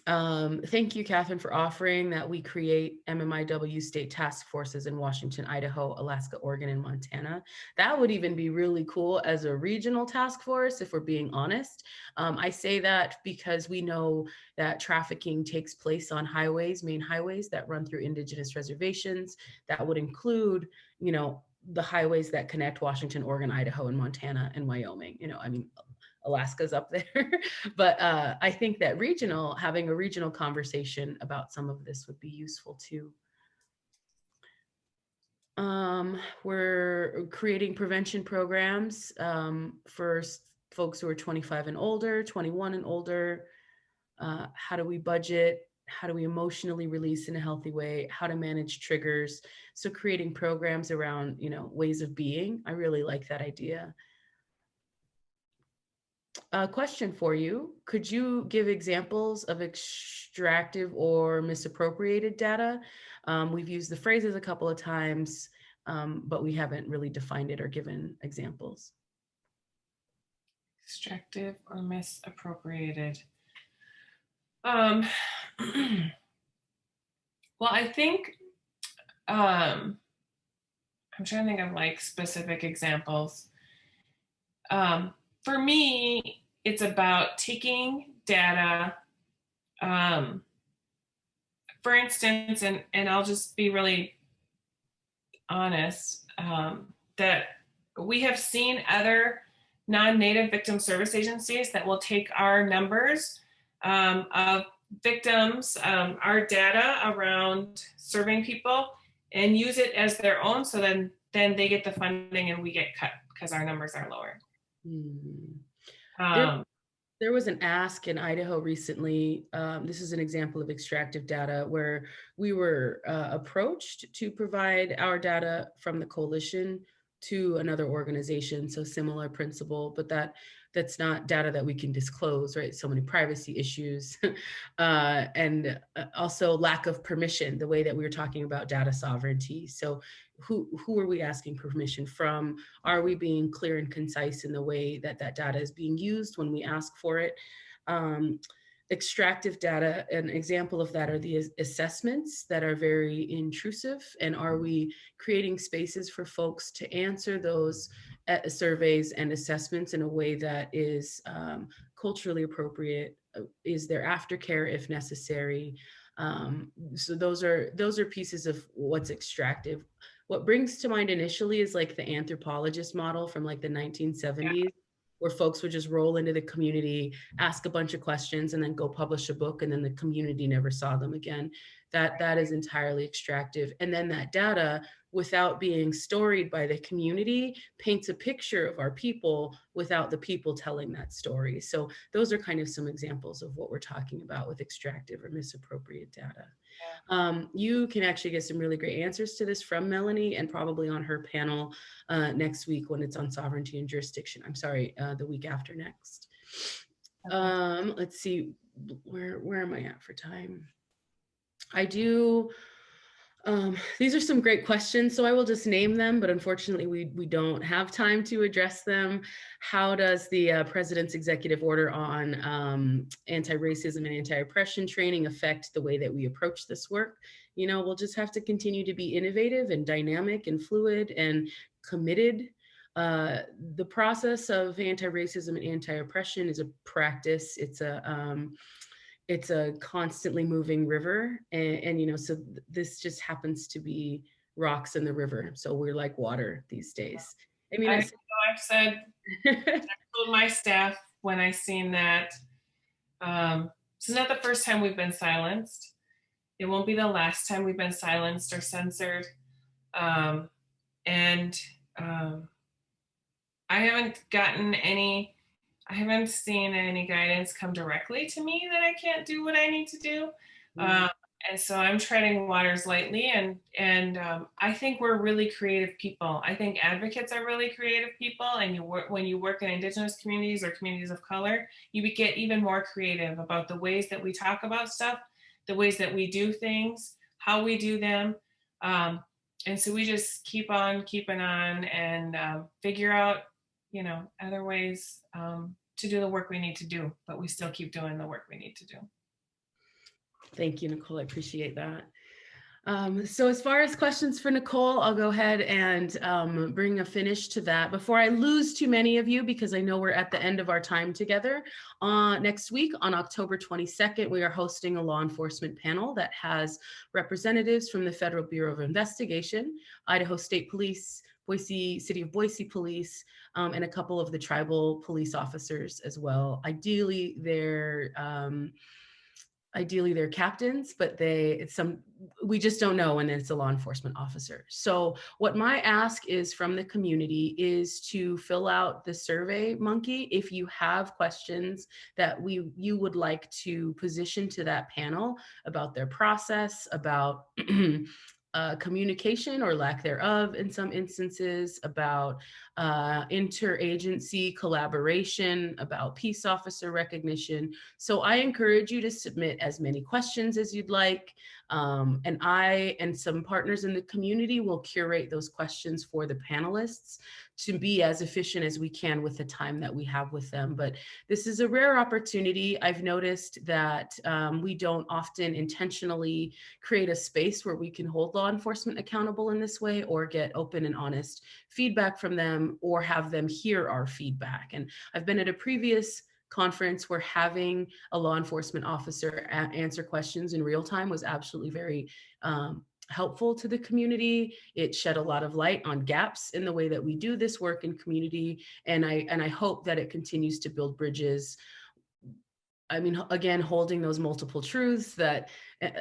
Thank you, Catherine, for offering that we create MMIW state task forces in Washington, Idaho, Alaska, Oregon, and Montana. That would even be really cool as a regional task force, if we're being honest. I say that because we know that trafficking takes place on highways, main highways that run through Indigenous reservations. That would include, the highways that connect Washington, Oregon, Idaho, and Montana, and Wyoming. Alaska's up there. But I think that having a regional conversation about some of this would be useful too. We're creating prevention programs for folks who are 25 and older, 21 and older. How do we budget? How do we emotionally release in a healthy way? How to manage triggers? So creating programs around, ways of being. I really like that idea. A question for you. Could you give examples of extractive or misappropriated data? We've used the phrases a couple of times, but we haven't really defined it or given examples. Extractive or misappropriated. Well, I think I'm trying to think of like specific examples. For me, it's about taking data, for instance, and I'll just be really honest, that we have seen other non-Native victim service agencies that will take our numbers of victims, our data around serving people, and use it as their own. So then they get the funding and we get cut because our numbers are lower. There was an ask in Idaho recently. This is an example of extractive data where we were approached to provide our data from the coalition to another organization. So similar principle, but that's not data that we can disclose, right? So many privacy issues and also lack of permission, the way that we were talking about data sovereignty. So who are we asking permission from? Are we being clear and concise in the way that data is being used when we ask for it? Extractive data, an example of that are the assessments that are very intrusive. And are we creating spaces for folks to answer those surveys and assessments in a way that is culturally appropriate? Is there aftercare if necessary? So those are pieces of what's extractive. what brings to mind initially is like the anthropologist model from like the 1970s, where folks would just roll into the community, ask a bunch of questions, and then go publish a book, and then the community never saw them again. That is entirely extractive. And then that data, without being storied by the community, paints a picture of our people without the people telling that story. So those are kind of some examples of what we're talking about with extractive or misappropriated data. You can actually get some really great answers to this from Melanie, and probably on her panel next week when it's on sovereignty and jurisdiction. I'm sorry, the week after next. Let's see, where am I at for time? These are some great questions, so I will just name them, but unfortunately we don't have time to address them. How does the president's executive order on anti-racism and anti-oppression training affect the way that we approach this work? You know, we'll just have to continue to be innovative and dynamic and fluid and committed. The process of anti-racism and anti-oppression is a practice. It's a constantly moving river, and you know, so this just happens to be rocks in the river, so we're like water these days. I mean, I've said, I told my staff when I seen that this is not the first time we've been silenced. It won't be the last time we've been silenced or censored. And I haven't seen any guidance come directly to me that I can't do what I need to do. And so I'm treading waters lightly, and I think we're really creative people. I think advocates are really creative people, and when you work in Indigenous communities or communities of color, you get even more creative about the ways that we talk about stuff, the ways that we do things, how we do them. And so we just keep on keeping on and figure out, you know, other ways to do the work we need to do, but we still keep doing the work we need to do. Thank you, Nicole. I appreciate that. So as far as questions for Nicole, I'll go ahead and bring a finish to that. Before I lose too many of you, because I know we're at the end of our time together, next week on October 22nd, we are hosting a law enforcement panel that has representatives from the Federal Bureau of Investigation, Idaho State Police, Boise, City of Boise Police, and a couple of the tribal police officers as well. Ideally, they're captains, but we just don't know when it's a law enforcement officer. So what my ask is from the community is to fill out the Survey Monkey if you have questions that you would like to position to that panel about their process, about communication or lack thereof in some instances, about interagency collaboration, about peace officer recognition. So I encourage you to submit as many questions as you'd like. And I and some partners in the community will curate those questions for the panelists to be as efficient as we can with the time that we have with them. But this is a rare opportunity. I've noticed that we don't often intentionally create a space where we can hold law enforcement accountable in this way, or get open and honest feedback from them, or have them hear our feedback. And I've been at a previous conference where having a law enforcement officer answer questions in real time was absolutely very helpful to the community. It shed a lot of light on gaps in the way that we do this work in community. And I hope that it continues to build bridges. I mean, again, holding those multiple truths that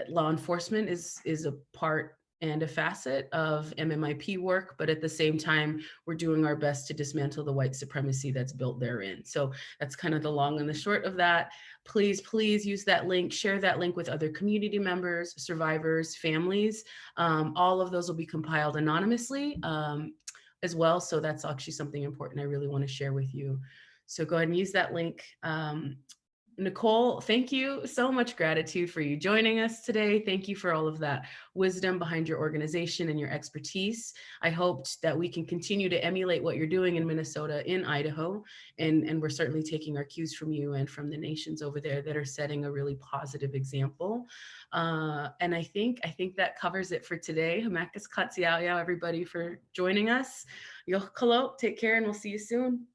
law enforcement is a part and a facet of MMIP work, but at the same time, we're doing our best to dismantle the white supremacy that's built therein. So that's kind of the long and the short of that. Please use that link, share that link with other community members, survivors, families. All of those will be compiled anonymously as well. So that's actually something important I really want to share with you. So go ahead and use that link. Nicole, thank you so much. Gratitude for you joining us today. Thank you for all of that wisdom behind your organization and your expertise. I hoped that we can continue to emulate what you're doing in Minnesota, in Idaho, and we're certainly taking our cues from you and from the nations over there that are setting a really positive example. And I think that covers it for today. Hamakas Katsiaoyao, everybody, for joining us. Yochkalot, take care, and we'll see you soon.